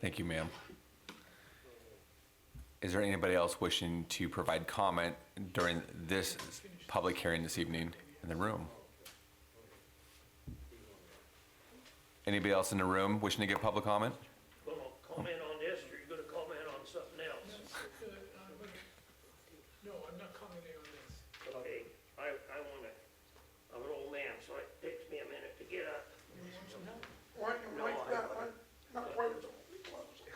Thank you, ma'am. Is there anybody else wishing to provide comment during this public hearing this evening in the room? Anybody else in the room wishing to give public comment? Going to comment on this, or you're going to comment on something else? No, I'm not commenting on this. Okay, I'm an old man, so it takes me a minute to get up. Not quite as old.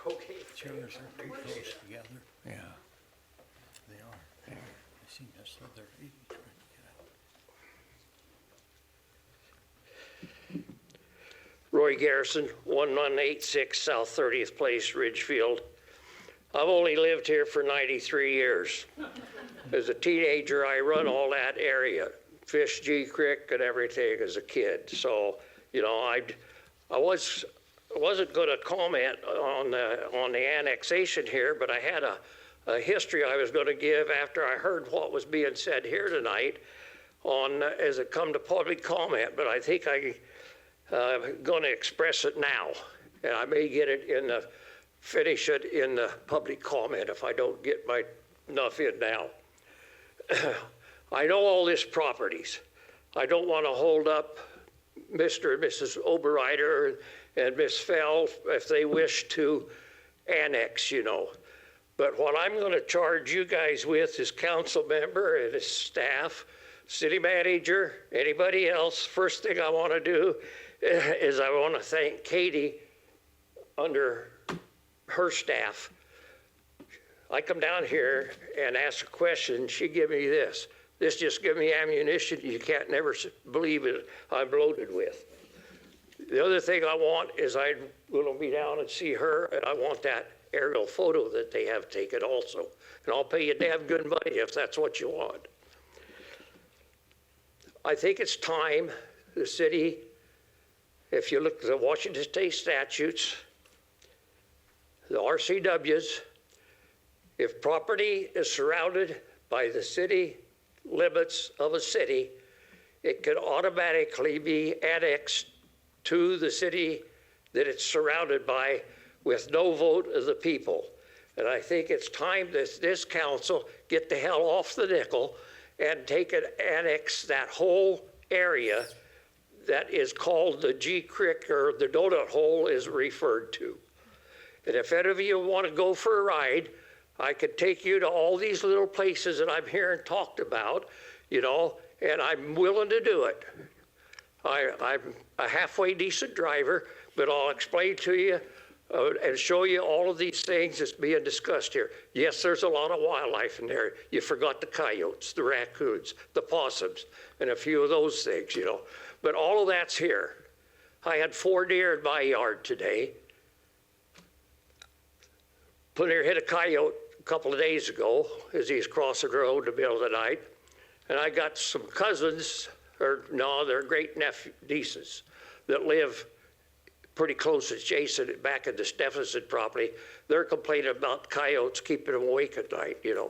Okay. Chairs are too close together. Yeah. They are. They seem to say they're 80 trying to get out. Roy Garrison, 1186 South 30th Place, Ridgefield. I've only lived here for 93 years. As a teenager, I run all that area, Fish G Creek and everything as a kid. So, you know, I wasn't going to comment on the annexation here, but I had a history I was going to give after I heard what was being said here tonight on as it come to public comment. But I think I'm going to express it now, and I may get it finish it in the public comment if I don't get my enough in now. I know all this properties. I don't want to hold up Mr. and Mrs. Oberreiter and Miss Fell if they wish to annex, you know. But what I'm going to charge you guys with as council member and as staff, city manager, anybody else, first thing I want to do is I want to thank Katie under her staff. I come down here and ask a question, she give me this. This just give me ammunition you can't never believe it I'm loaded with. The other thing I want is I'm going to be down and see her, and I want that aerial photo that they have taken also. And I'll pay you damn good money if that's what you want. I think it's time the city, if you look at the Washington State statutes, the RCWs, if property is surrounded by the city limits of a city, it can automatically be annexed to the city that it's surrounded by with no vote of the people. And I think it's time that this council get the hell off the nickel and take and annex that whole area that is called the G Creek, or the donut hole is referred to. And if any of you want to go for a ride, I could take you to all these little places that I'm hearing talked about, you know, and I'm willing to do it. I'm a halfway decent driver, but I'll explain to you and show you all of these things that's being discussed here. Yes, there's a lot of wildlife in there. You forgot the coyotes, the raccoons, the possums, and a few of those things, you know. But all of that's here. I had 4 deer in my yard today. Put here hit a coyote a couple of days ago as he's crossing the road in the middle of the night. And I got some cousins, or no, they're great nieces that live pretty close adjacent back at the Stephenson property, they're complaining about coyotes keeping them awake at night, you know.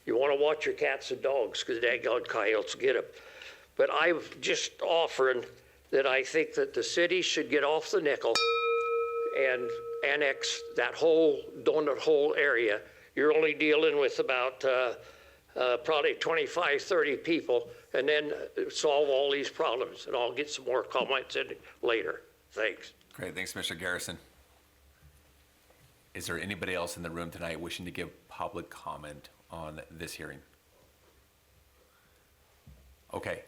You want to watch your cats and dogs because daggone coyotes get them. But I'm just offering that I think that the city should get off the nickel and annex that whole donut hole area. You're only dealing with about probably 25, 30 people, and then solve all these problems. And I'll get some more comments in later. Thanks. Great, thanks, Mr. Garrison. Is there anybody else in the room tonight wishing to give public comment on this hearing? Okay,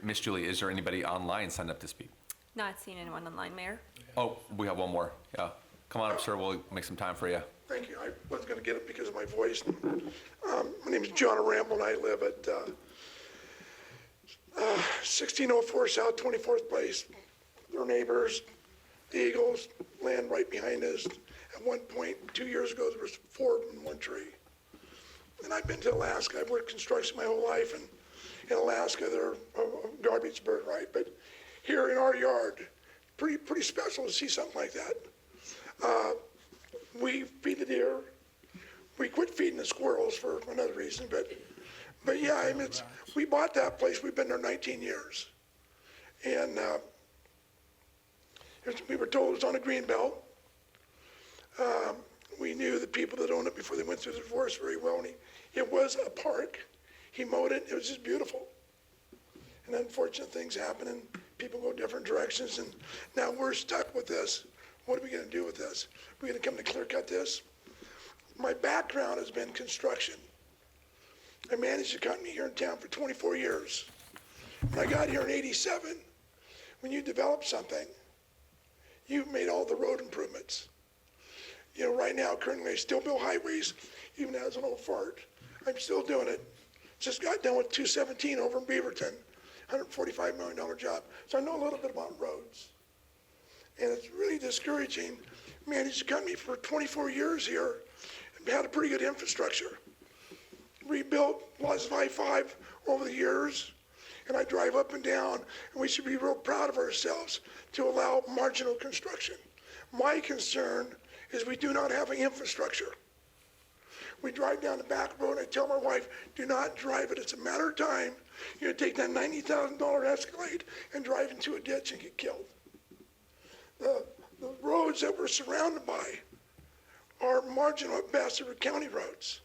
Miss Julie, is there anybody online signed up to speak? Not seeing anyone online, Mayor. Oh, we have one more. Yeah, come on up, sir. We'll make some time for you. Thank you. I wasn't going to get it because of my voice. My name is John Ramble, and I live at 1604 South 24th Place. Our neighbors, the Eagles, land right behind us. At one point, 2 years ago, there was 4 in one tree. And I've been to Alaska. I've worked construction my whole life, and in Alaska, they're a garbage bird, right? But here in our yard, pretty special to see something like that. We feed the deer. We quit feeding the squirrels for another reason, but yeah, I mean, we bought that place. We've been there 19 years, and we were told it was on a green belt. We knew the people that owned it before they went through the divorce very well, and it was a park. He mowed it. It was just beautiful. And unfortunate things happen, and people go different directions, and now we're stuck with this. What are we going to do with this? We're going to come to clear cut this? My background has been construction. I managed a company here in town for 24 years. When I got here in '87, when you develop something, you've made all the road improvements. You know, right now, currently, I still build highways, even as an old fart. I'm still doing it. Just got done with 217 over in Beaverton, $145 million job. So I know a little bit about roads. And it's really discouraging. Managed a company for 24 years here and had a pretty good infrastructure. Rebuilt lots of I-5 over the years, and I drive up and down, and we should be real proud of ourselves to allow marginal construction. My concern is we do not have an infrastructure. We drive down the back road, and I tell my wife, do not drive it. It's a matter of time. You're gonna take that $90,000 Escalade and drive into a ditch and get killed. The roads that we're surrounded by are marginal at best. They were county roads.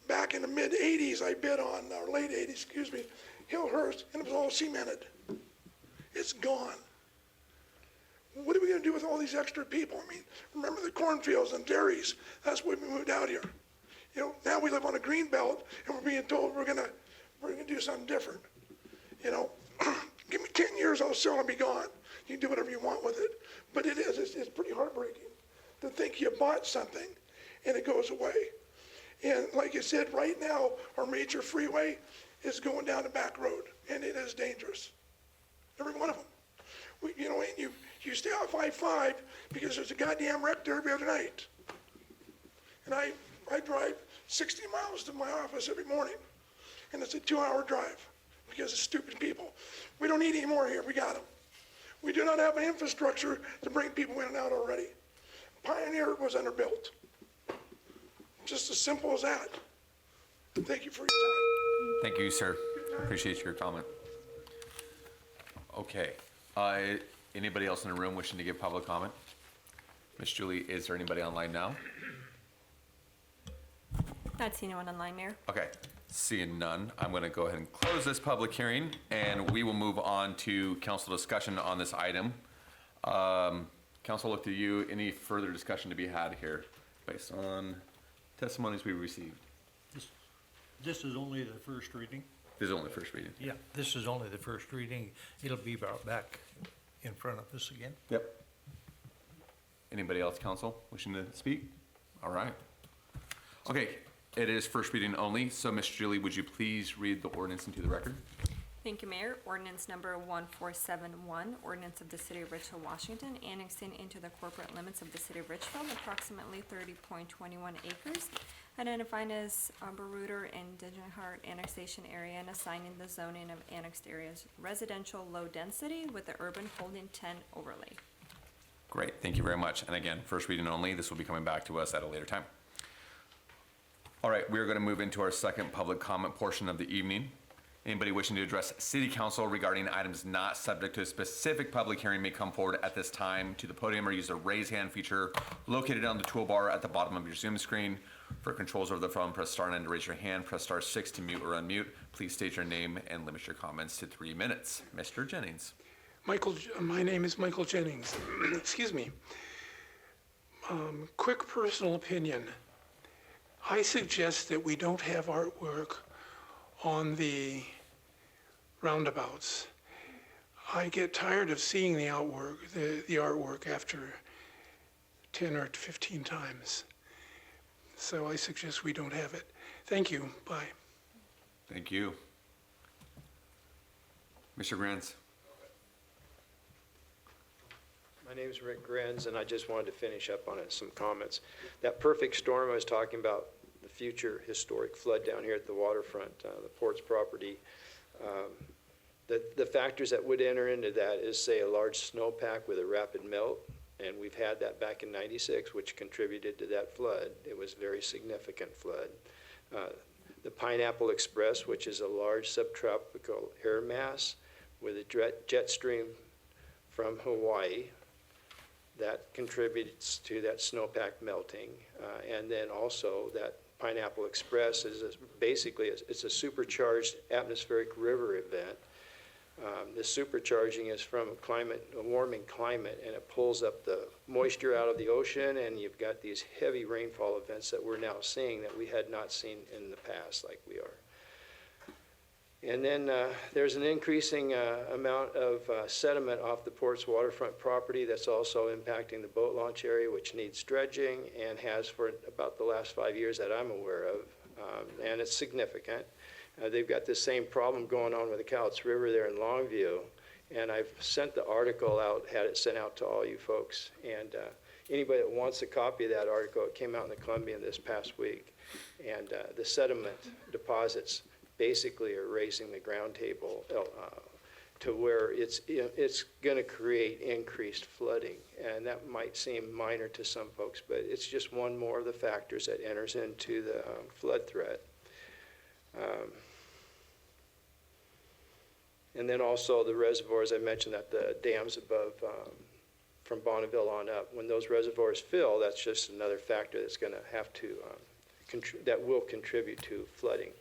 Back in the mid-'80s, I bid on, or late '80s, excuse me, Hillhurst, and it was all cemented. It's gone. What are we going to do with all these extra people? I mean, remember the cornfields and dairies? That's why we moved out here. You know, now we live on a green belt, and we're being told we're gonna do something different. You know, give me 10 years, I'll sell and be gone. You can do whatever you want with it. But it's pretty heartbreaking to think you bought something and it goes away. And like you said, right now, our major freeway is going down the back road, and it is dangerous. Every one of them. You know, and you stay off I-5 because there's a goddamn wreck there every other night. And I drive 60 miles to my office every morning, and it's a 2-hour drive because of stupid people. We don't need any more here. We got them. We do not have an infrastructure to bring people in and out already. Pioneer was underbuilt. Just as simple as that. Thank you for your time. Thank you, sir. Appreciate your comment. Okay. Anybody else in the room wishing to give public comment? Miss Julie, is there anybody online now? Not seeing anyone online, Mayor. Okay. Seeing none, I'm going to go ahead and close this public hearing, and we will move on to council discussion on this item. Council, look to you. Any further discussion to be had here based on testimonies we received? This is only the first reading? This is only the first reading. Yeah, this is only the first reading. It'll be brought back in front of us again. Yep. Anybody else, council, wishing to speak? All right. Okay, it is first reading only, so Ms. Julie, would you please read the ordinance into the record? Thank you, Mayor. Ordinance number 1471, ordinance of the City of Ridgefield, Washington, annexing into the corporate limits of the City of Ridgefield approximately 30.21 acres, identifying as Baruder and Digenhart annexation area and assigning the zoning of annexed areas residential low density with the urban holding 10 overlay. Great, thank you very much. And again, first reading only, this will be coming back to us at a later time. All right, we're going to move into our second public comment portion of the evening. Anybody wishing to address City Council regarding items not subject to a specific public hearing may come forward at this time to the podium or use the raise hand feature located on the toolbar at the bottom of your Zoom screen. For controls over the phone, press star 9 to raise your hand, press star 6 to mute or unmute. Please state your name and limit your comments to 3 minutes. Mr. Jennings. My name is Michael Jennings. Excuse me. Quick personal opinion. I suggest that we don't have artwork on the roundabouts. I get tired of seeing the artwork after 10 or 15 times. So I suggest we don't have it. Thank you. Bye. Thank you. Mr. Grants. My name is Rick Grenz, and I just wanted to finish up on some comments. That perfect storm I was talking about, the future historic flood down here at the waterfront, the port's property, the factors that would enter into that is, say, a large snowpack with a rapid melt, and we've had that back in '96, which contributed to that flood. It was a very significant flood. The Pineapple Express, which is a large subtropical air mass with a jet stream from Hawaii, that contributes to that snowpack melting. And then also that Pineapple Express is basically, it's a supercharged atmospheric river event. The supercharging is from a warming climate, and it pulls up the moisture out of the ocean, and you've got these heavy rainfall events that we're now seeing that we had not seen in the past like we are. And then there's an increasing amount of sediment off the port's waterfront property that's also impacting the boat launch area, which needs dredging and has for about the last 5 years that I'm aware of, and it's significant. They've got this same problem going on with the Cowlitz River there in Longview, and I've sent the article out, had it sent out to all you folks, and anybody that wants a copy of that article, it came out in the Columbian this past week, and the sediment deposits basically are raising the ground table to where it's going to create increased flooding. And that might seem minor to some folks, but it's just one more of the factors that enters into the flood threat. And then also the reservoirs, I mentioned that the dams above from Bonneville on up, when those reservoirs fill, that's just another factor that's going to have to, that will contribute to flooding.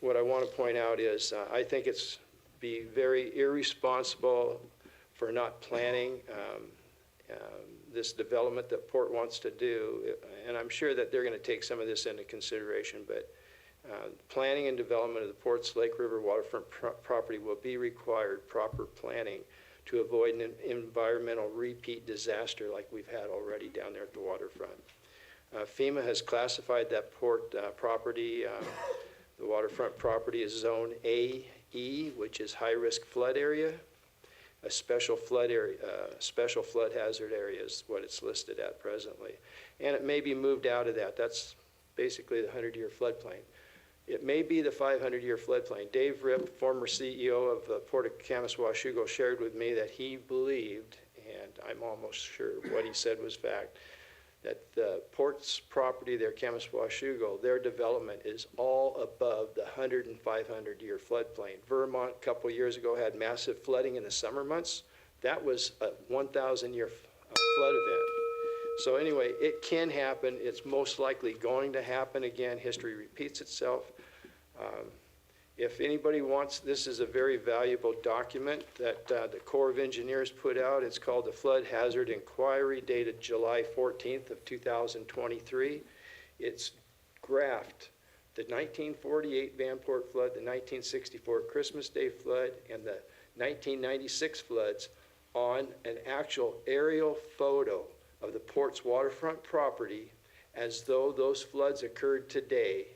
What I want to point out is I think it's be very irresponsible for not planning this development that Port wants to do, and I'm sure that they're going to take some of this into consideration, but planning and development of the Port's Lake River waterfront property will be required proper planning to avoid an environmental repeat disaster like we've had already down there at the waterfront. FEMA has classified that port property, the waterfront property, is Zone AE, which is high-risk flood area. A special flood area, special flood hazard area is what it's listed at presently. And it may be moved out of that. That's basically the 100-year floodplain. It may be the 500-year floodplain. Dave Ripp, former CEO of the Port of Kamiswa-Shugo, shared with me that he believed, and I'm almost sure what he said was fact, that the port's property there, Kamiswa-Shugo, their development is all above the 100 and 500-year floodplain. Vermont a couple years ago had massive flooding in the summer months. That was a 1,000-year flood event. So anyway, it can happen. It's most likely going to happen again. History repeats itself. If anybody wants, this is a very valuable document that the Corps of Engineers put out. It's called the Flood Hazard Inquiry, dated July 14th of 2023. It's graphed the 1948 Vanport flood, the 1964 Christmas Day flood, and the 1996 floods on an actual aerial photo of the port's waterfront property as though those floods occurred today,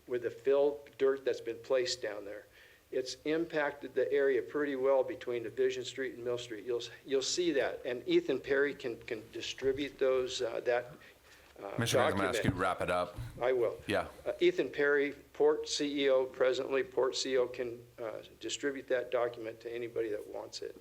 with the filled dirt that's been placed down there. It's impacted the area pretty well between Division Street and Mill Street. You'll see that, and Ethan Perry can distribute those, that Mr. document. I'm going to ask you to wrap it up. I will. Yeah. Ethan Perry, Port CEO, presently Port CEO, can distribute that document to anybody that wants it.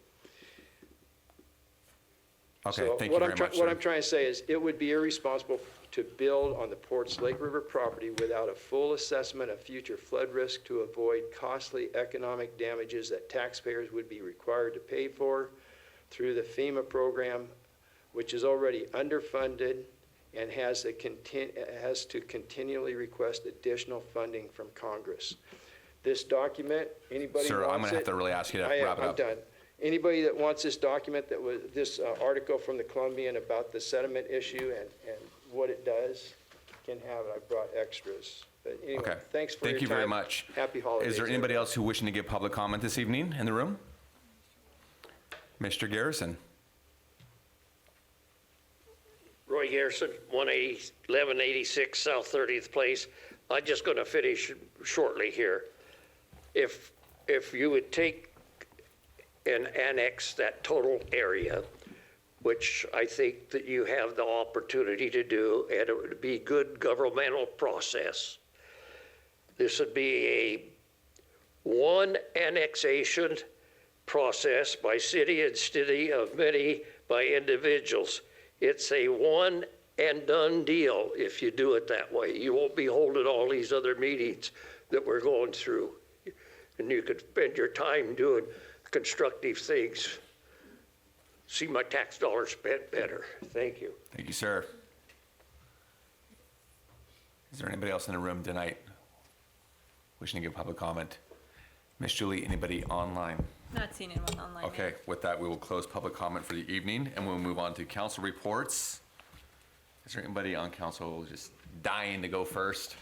Okay, So thank you what very I'm much, What sir. I'm trying to say is, it would be irresponsible to build on the port's Lake River property without a full assessment of future flood risk to avoid costly economic damages that taxpayers would be required to pay for through the FEMA program, which is already underfunded and has to continually request additional funding from Congress. This document, anybody Sir, wants I'm going to have it- to really ask you to I am, wrap it I'm up. done. Anybody that wants this document, that was this article from the Columbian about the sediment issue and what it does, can have it. I brought extras. But anyway, Okay. thanks for Thank your you very time. much. Happy holidays. Is there anybody everybody. else who wishing to give public comment this evening in the room? Mr. Garrison. Roy Garrison, 1186 South 30th Place. I'm just going to finish shortly here. If you would take and annex that total area, which I think that you have the opportunity to do, and it would be good governmental process. This would be a one annexation process by city and city of many by individuals. It's a one and done deal if you do it that way. You won't be holding all these other meetings that we're going through. And you could spend your time doing constructive things. See my tax dollars spent better. Thank you. Thank you, sir. Is there anybody else in the room tonight wishing to give public comment? Miss Julie, anybody online? Not seeing anyone online. Okay, with that, we will close public comment for the evening, and we'll move on to council reports. Is there anybody on council just dying to go first?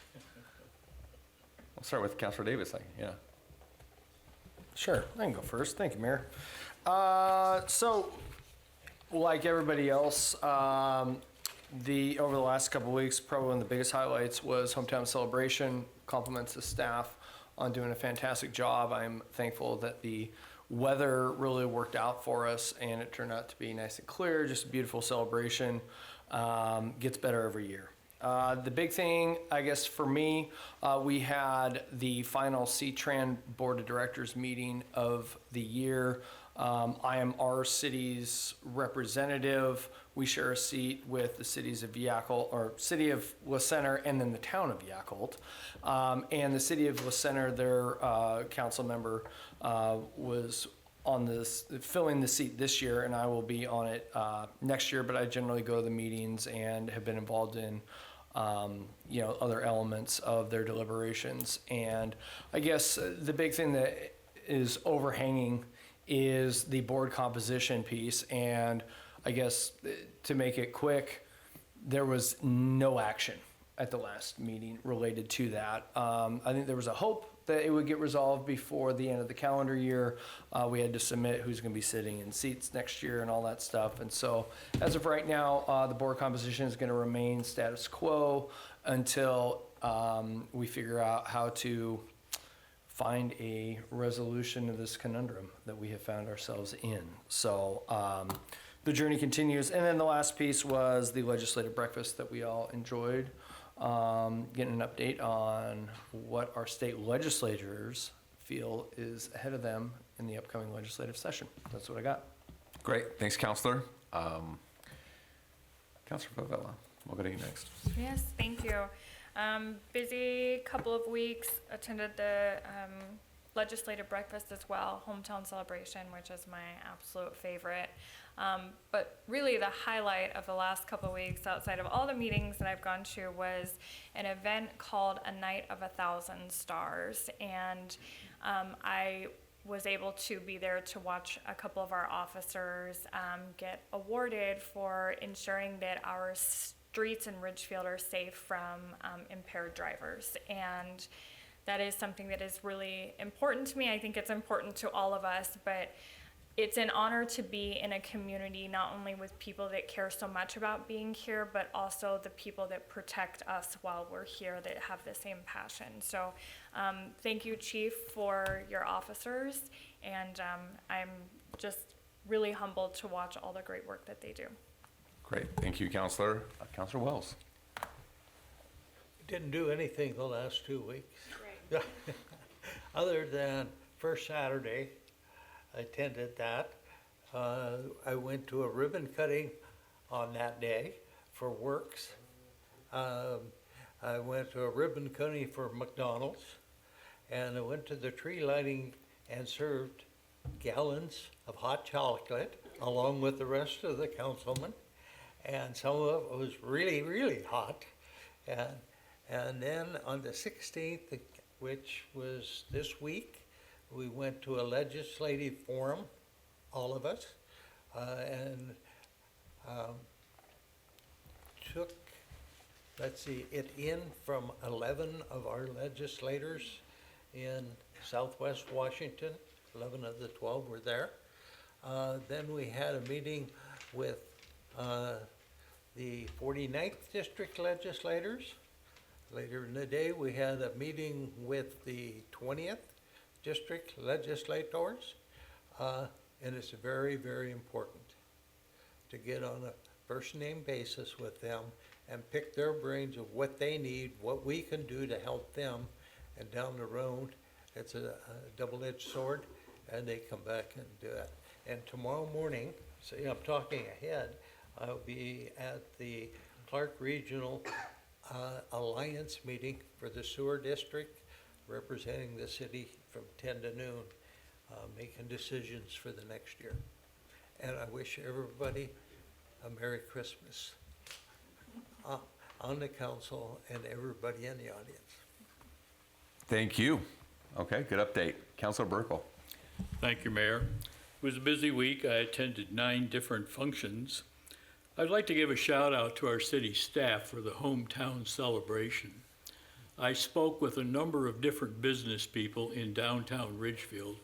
We'll start with Councilor Davis. Yeah. Sure, I can go first. Thank you, Mayor. So, like everybody else, over the last couple of weeks, probably one of the biggest highlights was Hometown Celebration. Compliments the staff on doing a fantastic job. I'm thankful that the weather really worked out for us and it turned out to be nice and clear, just a beautiful celebration. Gets better every year. The big thing, I guess, for me, we had the final CTRAN Board of Directors meeting of the year. I am our city's representative. We share a seat with the cities of Yakult, or city of La Center, and then the town of Yakult. And the city of La Center, their council member was on this, filling the seat this year, and I will be on it next year, but I generally go to the meetings and have been involved in other elements of their deliberations. And I guess the big thing that is overhanging is the board composition piece. And I guess to make it quick, there was no action at the last meeting related to that. I think there was a hope that it would get resolved before the end of the calendar year. We had to submit who's going to be sitting in seats next year and all that stuff. And so as of right now, the board composition is going to remain status quo until we figure out how to find a resolution of this conundrum that we have found ourselves in. So the journey continues. And then the last piece was the legislative breakfast that we all enjoyed. Getting an update on what our state legislators feel is ahead of them in the upcoming legislative session. That's what I got. Great. Thanks, Councilor. Councilor Favela, we'll go to you next. Yes, thank you. Busy couple of weeks, attended the legislative breakfast as well, Hometown Celebration, which is my absolute favorite. But really the highlight of the last couple of weeks, outside of all the meetings that I've gone to, was an event called A Night of 1,000 Stars. And I was able to be there to watch a couple of our officers get awarded for ensuring that our streets in Ridgefield are safe from impaired drivers. And that is something that is really important to me. I think it's important to all of us, but it's an honor to be in a community not only with people that care so much about being here, but also the people that protect us while we're here that have the same passion. So thank you, Chief, for your officers, and I'm just really humbled to watch all the great work that they do. Great. Thank you, Councilor. Councilor Wells. Didn't do anything the last 2 weeks. Right. Other than first Saturday, I attended that. I went to a ribbon cutting on that day for Works. I went to a ribbon cutting for McDonald's, and I went to the tree lighting and served gallons of hot chocolate along with the rest of the councilmen, and some of it was really, really hot. And then on the 16th, which was this week, we went to a legislative forum, all of us, and took, let's see, it in from 11 of our legislators in Southwest Washington. 11 of the 12 were there. Then we had a meeting with the 49th District legislators. Later in the day, we had a meeting with the 20th District legislators. And it's very, very important to get on a first-name basis with them and pick their brains of what they need, what we can do to help them. And down the road, it's a double-edged sword, and they come back and do it. And tomorrow morning, see, I'm talking ahead, I'll be at the Clark Regional Alliance meeting for the sewer district, representing the city from 10 to noon, making decisions for the next year. And I wish everybody a Merry Christmas on the council and everybody in the audience. Thank you. Okay, good update. Councilor Burkle. Thank you, Mayor. It was a busy week. I attended 9 different functions. I'd like to give a shout out to our city staff for the hometown celebration. I spoke with a number of different business people in downtown Ridgefield,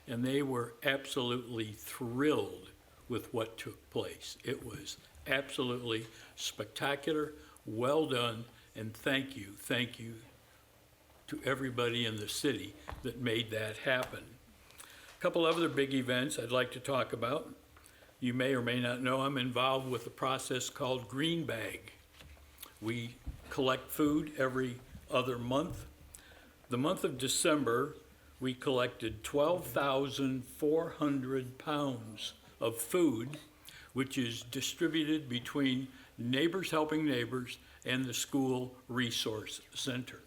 and they were absolutely thrilled with what took place. It was absolutely spectacular, well done, and thank you to everybody in the city that made that happen. A couple other big events I'd like to talk about. You may or may not know I'm involved with a process called Green Bag. We collect food every other month. The month of December, we collected 12,400 pounds of food, which is distributed between Neighbors Helping Neighbors and the School Resource Center.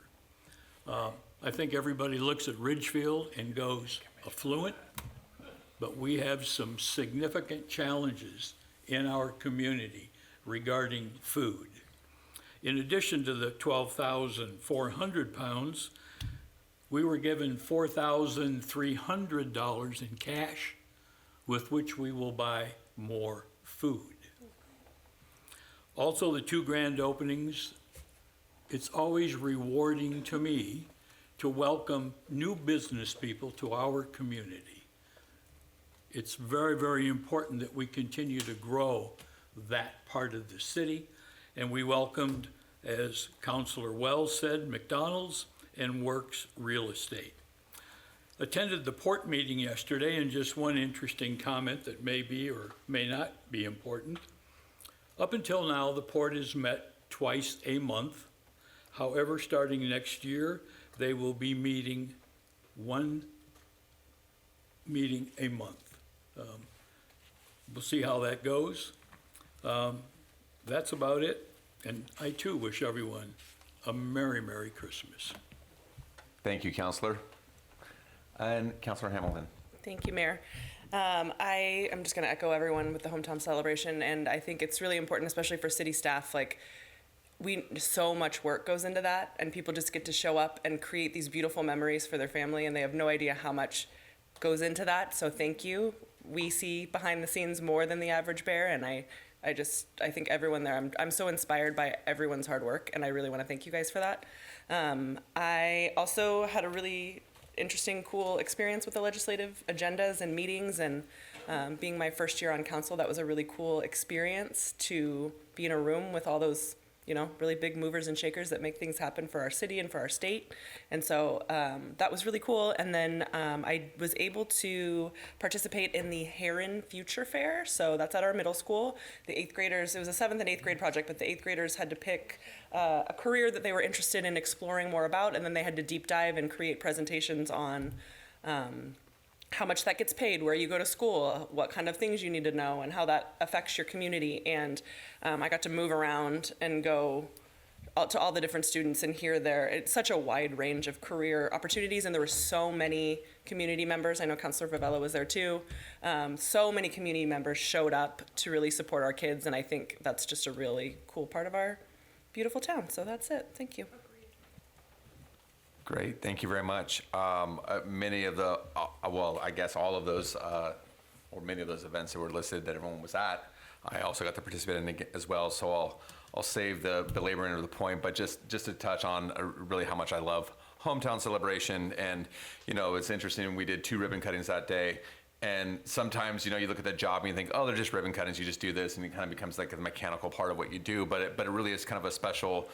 I think everybody looks at Ridgefield and goes affluent, but we have some significant challenges in our community regarding food. In addition to the 12,400 pounds, we were given $4,300 in cash, with which we will buy more food. Also, the 2 grand openings, it's always rewarding to me to welcome new business people to our community. It's very, very important that we continue to grow that part of the city. And we welcomed, as Councilor Wells said, McDonald's and Works Real Estate. Attended the port meeting yesterday, and just one interesting comment that may be or may not be important. Up until now, the port has met twice a month. However, starting next year, they will be meeting 1 meeting a month. We'll see how that goes. That's about it. And I too wish everyone a Merry, Merry Christmas. Thank you, Councilor. And Councilor Hamilton. Thank you, Mayor. I am just going to echo everyone with the hometown celebration, and I think it's really important, especially for city staff. Like, so much work goes into that, and people just get to show up and create these beautiful memories for their family, and they have no idea how much goes into that. So thank you. We see behind the scenes more than the average bear, and I think everyone there, I'm so inspired by everyone's hard work, and I really want to thank you guys for that. I also had a really interesting, cool experience with the legislative agendas and meetings, and being my first year on council, that was a really cool experience to be in a room with all those, really big movers and shakers that make things happen for our city and for our state. And so that was really cool. And then I was able to participate in the Heron Future Fair. So that's at our middle school. The 8th graders, it was a 7th and 8th grade project, but the 8th graders had to pick a career that they were interested in exploring more about, and then they had to deep dive and create presentations on how much that gets paid, where you go to school, what kind of things you need to know, and how that affects your community. And I got to move around and go to all the different students and hear it's such a wide range of career opportunities, and there were so many community members. I know Councilor Favela was there too. So many community members showed up to really support our kids, and I think that's just a really cool part of our beautiful town. So that's it. Thank you. Great, thank you very much. Many of the, well, I guess all of those, or many of those events that were listed that everyone was at, I also got to participate in as well. So I'll save the belaboring of the point, but just to touch on really how much I love hometown celebration. And it's interesting. We did 2 ribbon cuttings that day. And sometimes, you look at that job and you think, oh, they're just ribbon cuttings. You just do this, and it kind of becomes like a mechanical part of what you do. But it really is kind of a special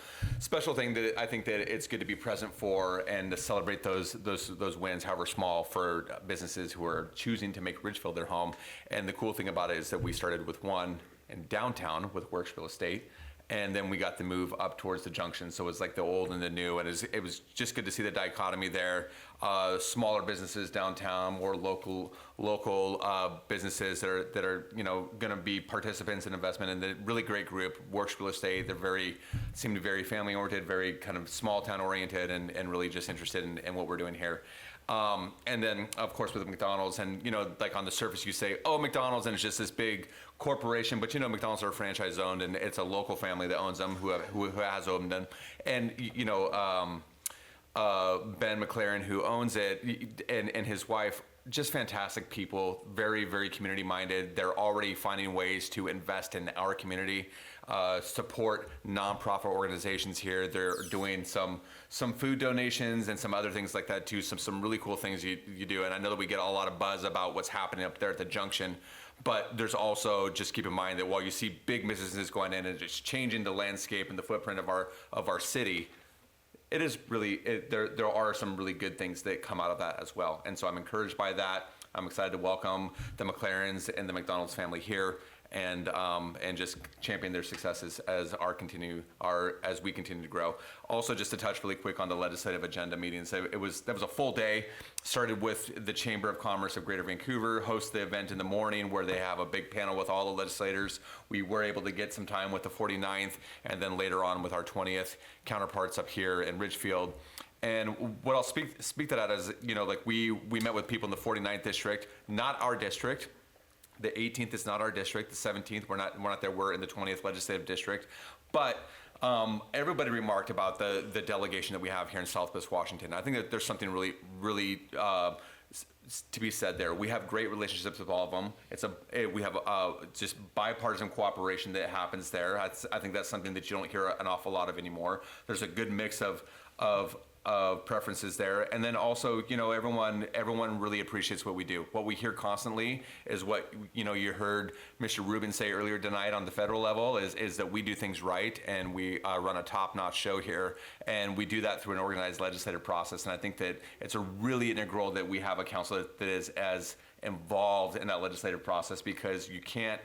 thing that I think that it's good to be present for and to celebrate those wins, however small, for businesses who are choosing to make Ridgefield their home. And the cool thing about it is that we started with one in downtown with Works Real Estate. And then we got the move up towards the junction. So it was like the old and the new. And it was just good to see the dichotomy there. Smaller businesses downtown, more local businesses that are going to be participants in investment. And the really great group, Works Real Estate. They seem to be very family oriented, very kind of small town oriented, and really just interested in what we're doing here. And then, of course, with McDonald's, and like on the surface, you say, "Oh, McDonald's," and it's just this big corporation. But McDonald's are franchise owned, and it's a local family that owns them, who has owned them. And Ben McLaren, who owns it, and his wife, just fantastic people, very, very community minded. They're already finding ways to invest in our community, support nonprofit organizations here. They're doing some food donations and some other things like that too. Some really cool things you do. And I know that we get a lot of buzz about what's happening up there at the junction, but there's also, just keep in mind that while you see big businesses going in and just changing the landscape and the footprint of our city, it is really, there are some really good things that come out of that as well. And so I'm encouraged by that. I'm excited to welcome the McLarens and the McDonald's family here, and just champion their successes as we continue to grow. Also, just to touch really quick on the legislative agenda meetings, that was a full day. Started with the Chamber of Commerce of Greater Vancouver, host the event in the morning where they have a big panel with all the legislators. We were able to get some time with the 49th, and then later on with our 20th counterparts up here in Ridgefield. And what I'll speak to that is, like we met with people in the 49th district, not our district. The 18th is not our district. The 17th, we're not there. We're in the 20th legislative district. But everybody remarked about the delegation that we have here in Southwest Washington. I think that there's something really, really to be said there. We have great relationships with all of them. We have just bipartisan cooperation that happens there. I think that's something that you don't hear an awful lot of anymore. There's a good mix of preferences there. And then also, everyone really appreciates what we do. What we hear constantly is what, you heard Mr. Rubin say earlier tonight on the federal level is that we do things right, and we run a top-notch show here. And we do that through an organized legislative process. And I think that it's a really integral that we have a council that is as involved in that legislative process, because you can't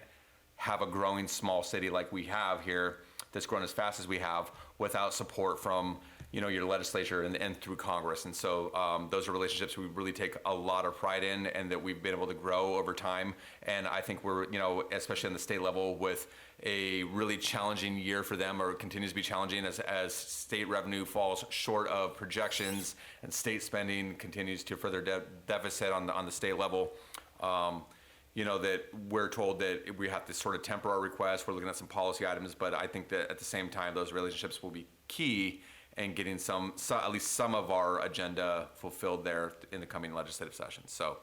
have a growing small city like we have here that's grown as fast as we have without support from your legislature and through Congress. And so those are relationships we really take a lot of pride in, and that we've been able to grow over time. And I think we're, especially on the state level, with a really challenging year for them, or continues to be challenging as state revenue falls short of projections and state spending continues to further deficit on the state level. That we're told that we have to sort of temper our requests. We're looking at some policy items, but I think that at the same time, those relationships will be key and getting at least some of our agenda fulfilled there in the coming legislative session. So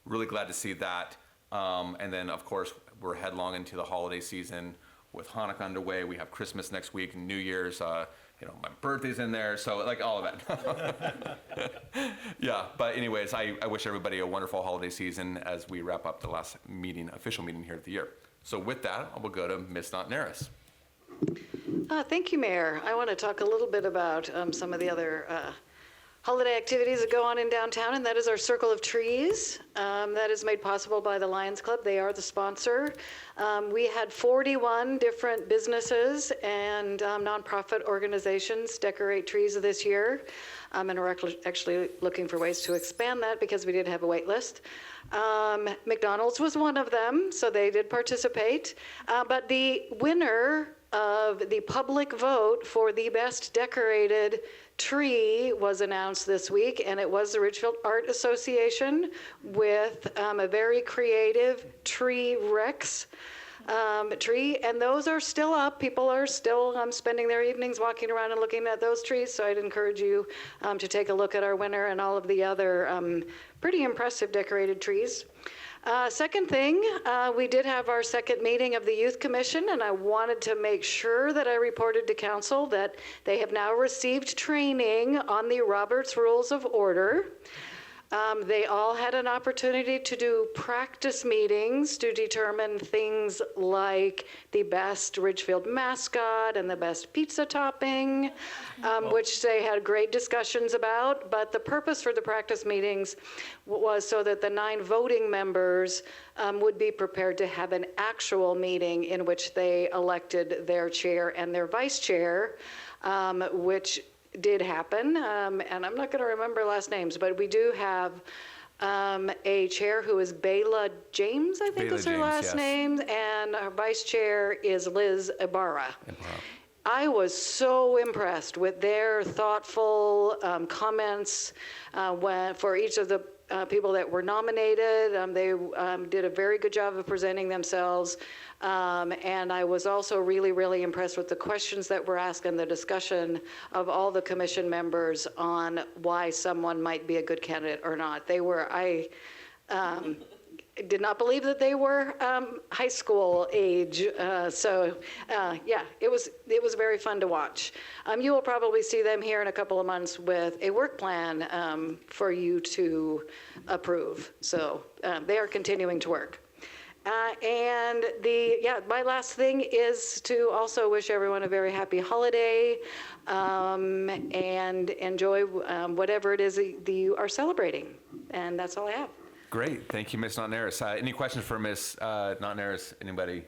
really glad to see that. And then, of course, we're headlong into the holiday season with Hanukkah underway. We have Christmas next week, and New Year's. My birthday's in there, so like all of it. Yeah, but anyways, I wish everybody a wonderful holiday season as we wrap up the last official meeting here of the year. So with that, I will go to Ms. Notnaris. Thank you, Mayor. I want to talk a little bit about some of the other holiday activities that go on in downtown, and that is our Circle of Trees. That is made possible by the Lions Club. They are the sponsor. We had 41 different businesses and nonprofit organizations decorate trees this year, and we're actually looking for ways to expand that because we did have a wait list. McDonald's was one of them, so they did participate. But the winner of the public vote for the best decorated tree was announced this week, and it was the Ridgefield Art Association with a very creative tree Rex tree, and those are still up. People are still spending their evenings walking around and looking at those trees, so I'd encourage you to take a look at our winner and all of the other pretty impressive decorated trees. Second thing, we did have our second meeting of the Youth Commission, and I wanted to make sure that I reported to council that they have now received training on the Robert's Rules of Order. They all had an opportunity to do practice meetings to determine things like the best Ridgefield mascot and the best pizza topping, which they had great discussions about. But the purpose for the practice meetings was so that the 9 voting members would be prepared to have an actual meeting in which they elected their chair and their vice chair, which did happen, and I'm not going to remember last names, but we do have a chair who is Bayla James, I think is her last name, and our vice chair is Liz Ibarra. I was so impressed with their thoughtful comments for each of the people that were nominated. They did a very good job of presenting themselves. And I was also really, really impressed with the questions that were asked and the discussion of all the commission members on why someone might be a good candidate or not. I did not believe that they were high school age. Yeah, it was very fun to watch. You will probably see them here in a couple of months with a work plan for you to approve. So they are continuing to work. And my last thing is to also wish everyone a very happy holiday and enjoy whatever it is that you are celebrating. And that's all I have. Great. Thank you, Ms. Notnaris. Any questions for Ms. Notnaris? Anybody?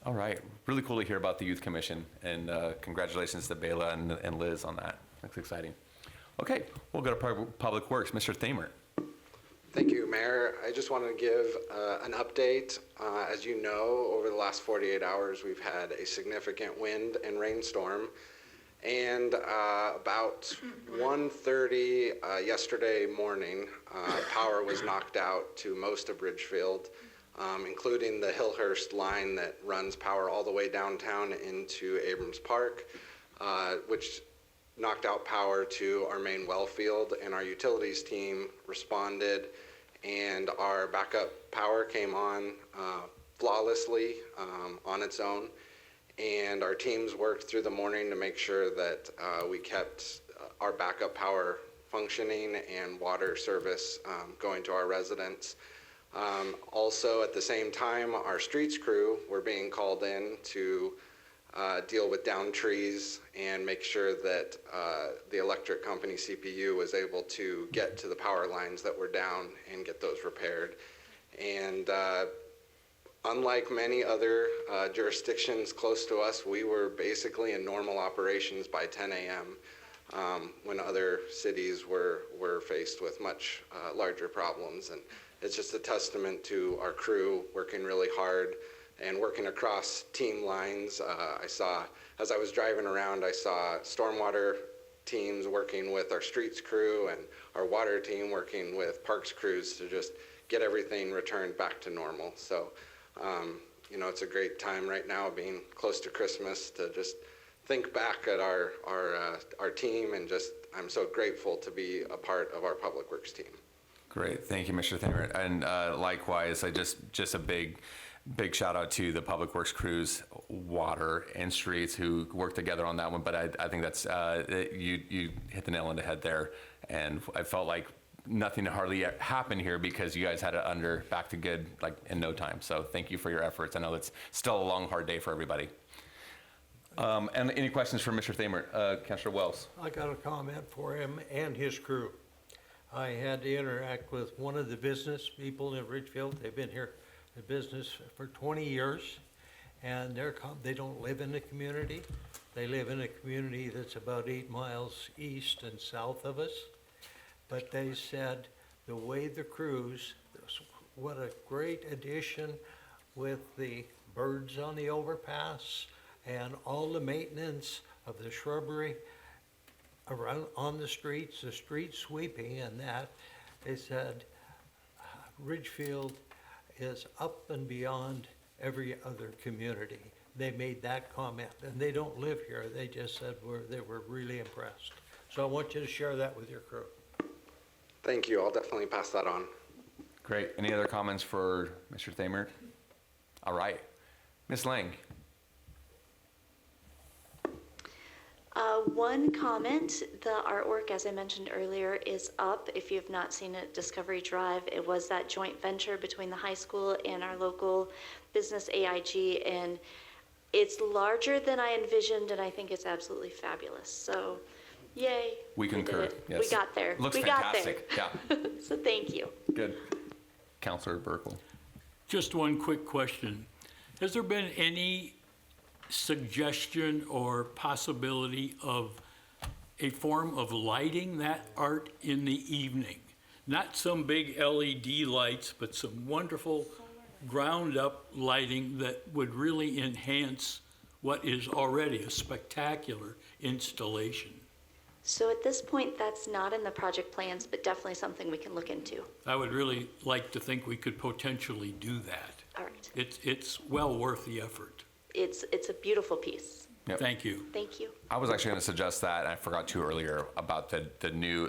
All right. Really cool to hear about the Youth Commission, and congratulations to Bayla and Liz on that. That's exciting. Okay, we'll go to Public Works. Mr. Thamer. Thank you, Mayor. I just wanted to give an update. As you know, over the last 48 hours, we've had a significant wind and rainstorm. And about 1:30 yesterday morning, power was knocked out to most of Ridgefield, including the Hillhurst line that runs power all the way downtown into Abrams Park, which knocked out power to our main well field, and our utilities team responded, and our backup power came on flawlessly on its own. And our teams worked through the morning to make sure that we kept our backup power functioning and water service going to our residents. Also, at the same time, our streets crew were being called in to deal with downed trees and make sure that the electric company CPU was able to get to the power lines that were down and get those repaired. And unlike many other jurisdictions close to us, we were basically in normal operations by 10 a.m. When other cities were faced with much larger problems. And it's just a testament to our crew working really hard and working across team lines. I saw, as I was driving around, I saw stormwater teams working with our streets crew and our water team working with parks crews to just get everything returned back to normal. So, you know, it's a great time right now, being close to Christmas, to just think back at our team, and just, I'm so grateful to be a part of our Public Works team. Great, thank you, Mr. Thamer. And likewise, I just a big shout out to the Public Works crews, water and streets, who worked together on that one. But I think that's, you hit the nail on the head there. And I felt like nothing hardly happened here because you guys had it back to good, like, in no time. So thank you for your efforts. I know it's still a long, hard day for everybody. And any questions for Mr. Thamer? Councilor Wells? I got a comment for him and his crew. I had to interact with one of the business people in Ridgefield. They've been here in business for 20 years, and they don't live in the community. They live in a community that's about 8 miles east and south of us. But they said the way the crews, what a great addition with the birds on the overpass and all the maintenance of the shrubbery around on the street sweeping and that. They said Ridgefield is up and beyond every other community. They made that comment, and they don't live here. They just said they were really impressed. So I want you to share that with your crew. Thank you. I'll definitely pass that on. Great. Any other comments for Mr. Thamer? All right. Ms. Lang? One comment, the artwork, as I mentioned earlier, is up. If you have not seen it, Discovery Drive, it was that joint venture between the high school and our local business AIG, and it's larger than I envisioned, and I think it's absolutely fabulous. So, yay. We concur. Yes. We got there. Looks we fantastic. Got there. Yeah. So thank you. Good. Councilor Burkle. Just one quick question. Has there been any suggestion or possibility of a form of lighting that art in the evening? Not some big LED lights, but some wonderful ground-up lighting that would really enhance what is already a spectacular installation. So at this point, that's not in the project plans, but definitely something we can look into. I would really like to think we could potentially do that. All right. It's well worth the effort. It's a beautiful piece. Yep. Thank you. Thank you. I was actually going to suggest that, and I forgot to earlier, about the new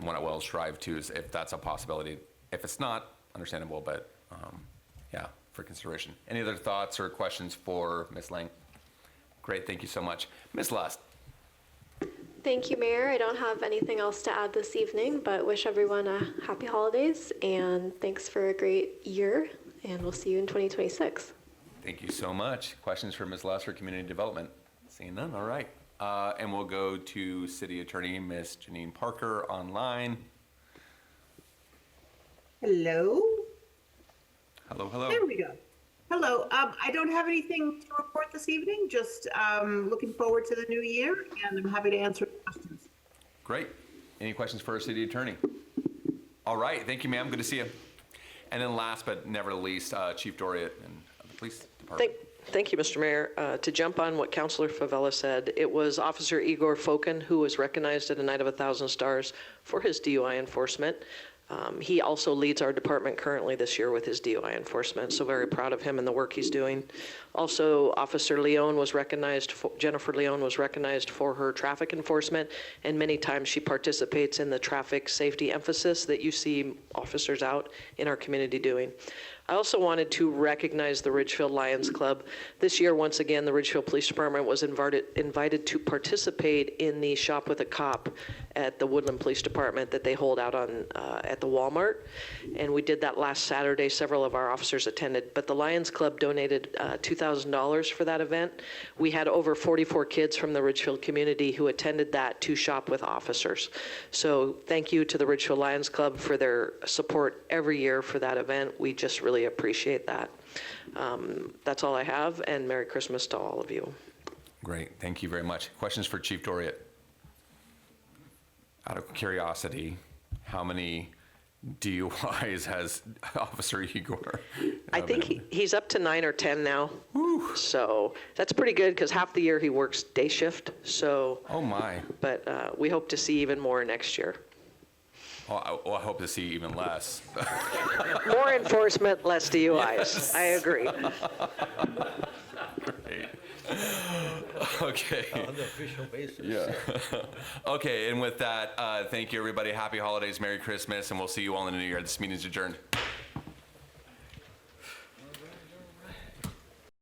one at Wells Drive too, is if that's a possibility. If it's not, understandable, but yeah, for consideration. Any other thoughts or questions for Ms. Lang? Great, thank you so much. Ms. Lust? Thank you, Mayor. I don't have anything else to add this evening, but wish everyone a happy holidays and thanks for a great year, and we'll see you in 2026. Thank you so much. Questions for Ms. Lust for Community Development? Seeing none, all right. And we'll go to City Attorney, Ms. Janine Parker, online. Hello? Hello, hello. There we go. Hello. I don't have anything to report this evening, just looking forward to the new year, and I'm happy to answer questions. Great. Any questions for our City Attorney? All right, thank you, ma'am. Good to see you. And then last but never least, Chief Doriot and the Police Department. Thank you, Mr. Mayor. To jump on what Councilor Favela said, it was Officer Igor Fokin who was recognized at a Night of 1,000 Stars for his DUI enforcement. He also leads our department currently this year with his DUI enforcement, so very proud of him and the work he's doing. Also, Officer Leone was recognized, Jennifer Leone was recognized for her traffic enforcement, and many times she participates in the traffic safety emphasis that you see officers out in our community doing. I also wanted to recognize the Ridgefield Lions Club. This year, once again, the Ridgefield Police Department was invited to participate in the Shop with a Cop at the Woodland Police Department that they hold out on at the Walmart. And we did that last Saturday. Several of our officers attended, but the Lions Club donated $2,000 for that event. We had over 44 kids from the Ridgefield community who attended that to shop with officers. So thank you to the Ridgefield Lions Club for their support every year for that event. We just really appreciate that. That's all I have, and Merry Christmas to all of you. Great, thank you very much. Questions for Chief Doriot? Out of curiosity, how many DUIs has Officer Igor? I think he's up to 9 or 10 now. Whew. So that's pretty good because half the year he works day shift. So. Oh my. But we hope to see even more next year. Well, I hope to see even less. More enforcement, less DUIs. Yes. I agree. Great. Okay. On the official basis. Yeah. Okay, and with that, thank you, everybody. Happy holidays, Merry Christmas, and we'll see you all in the new year. This meeting is adjourned.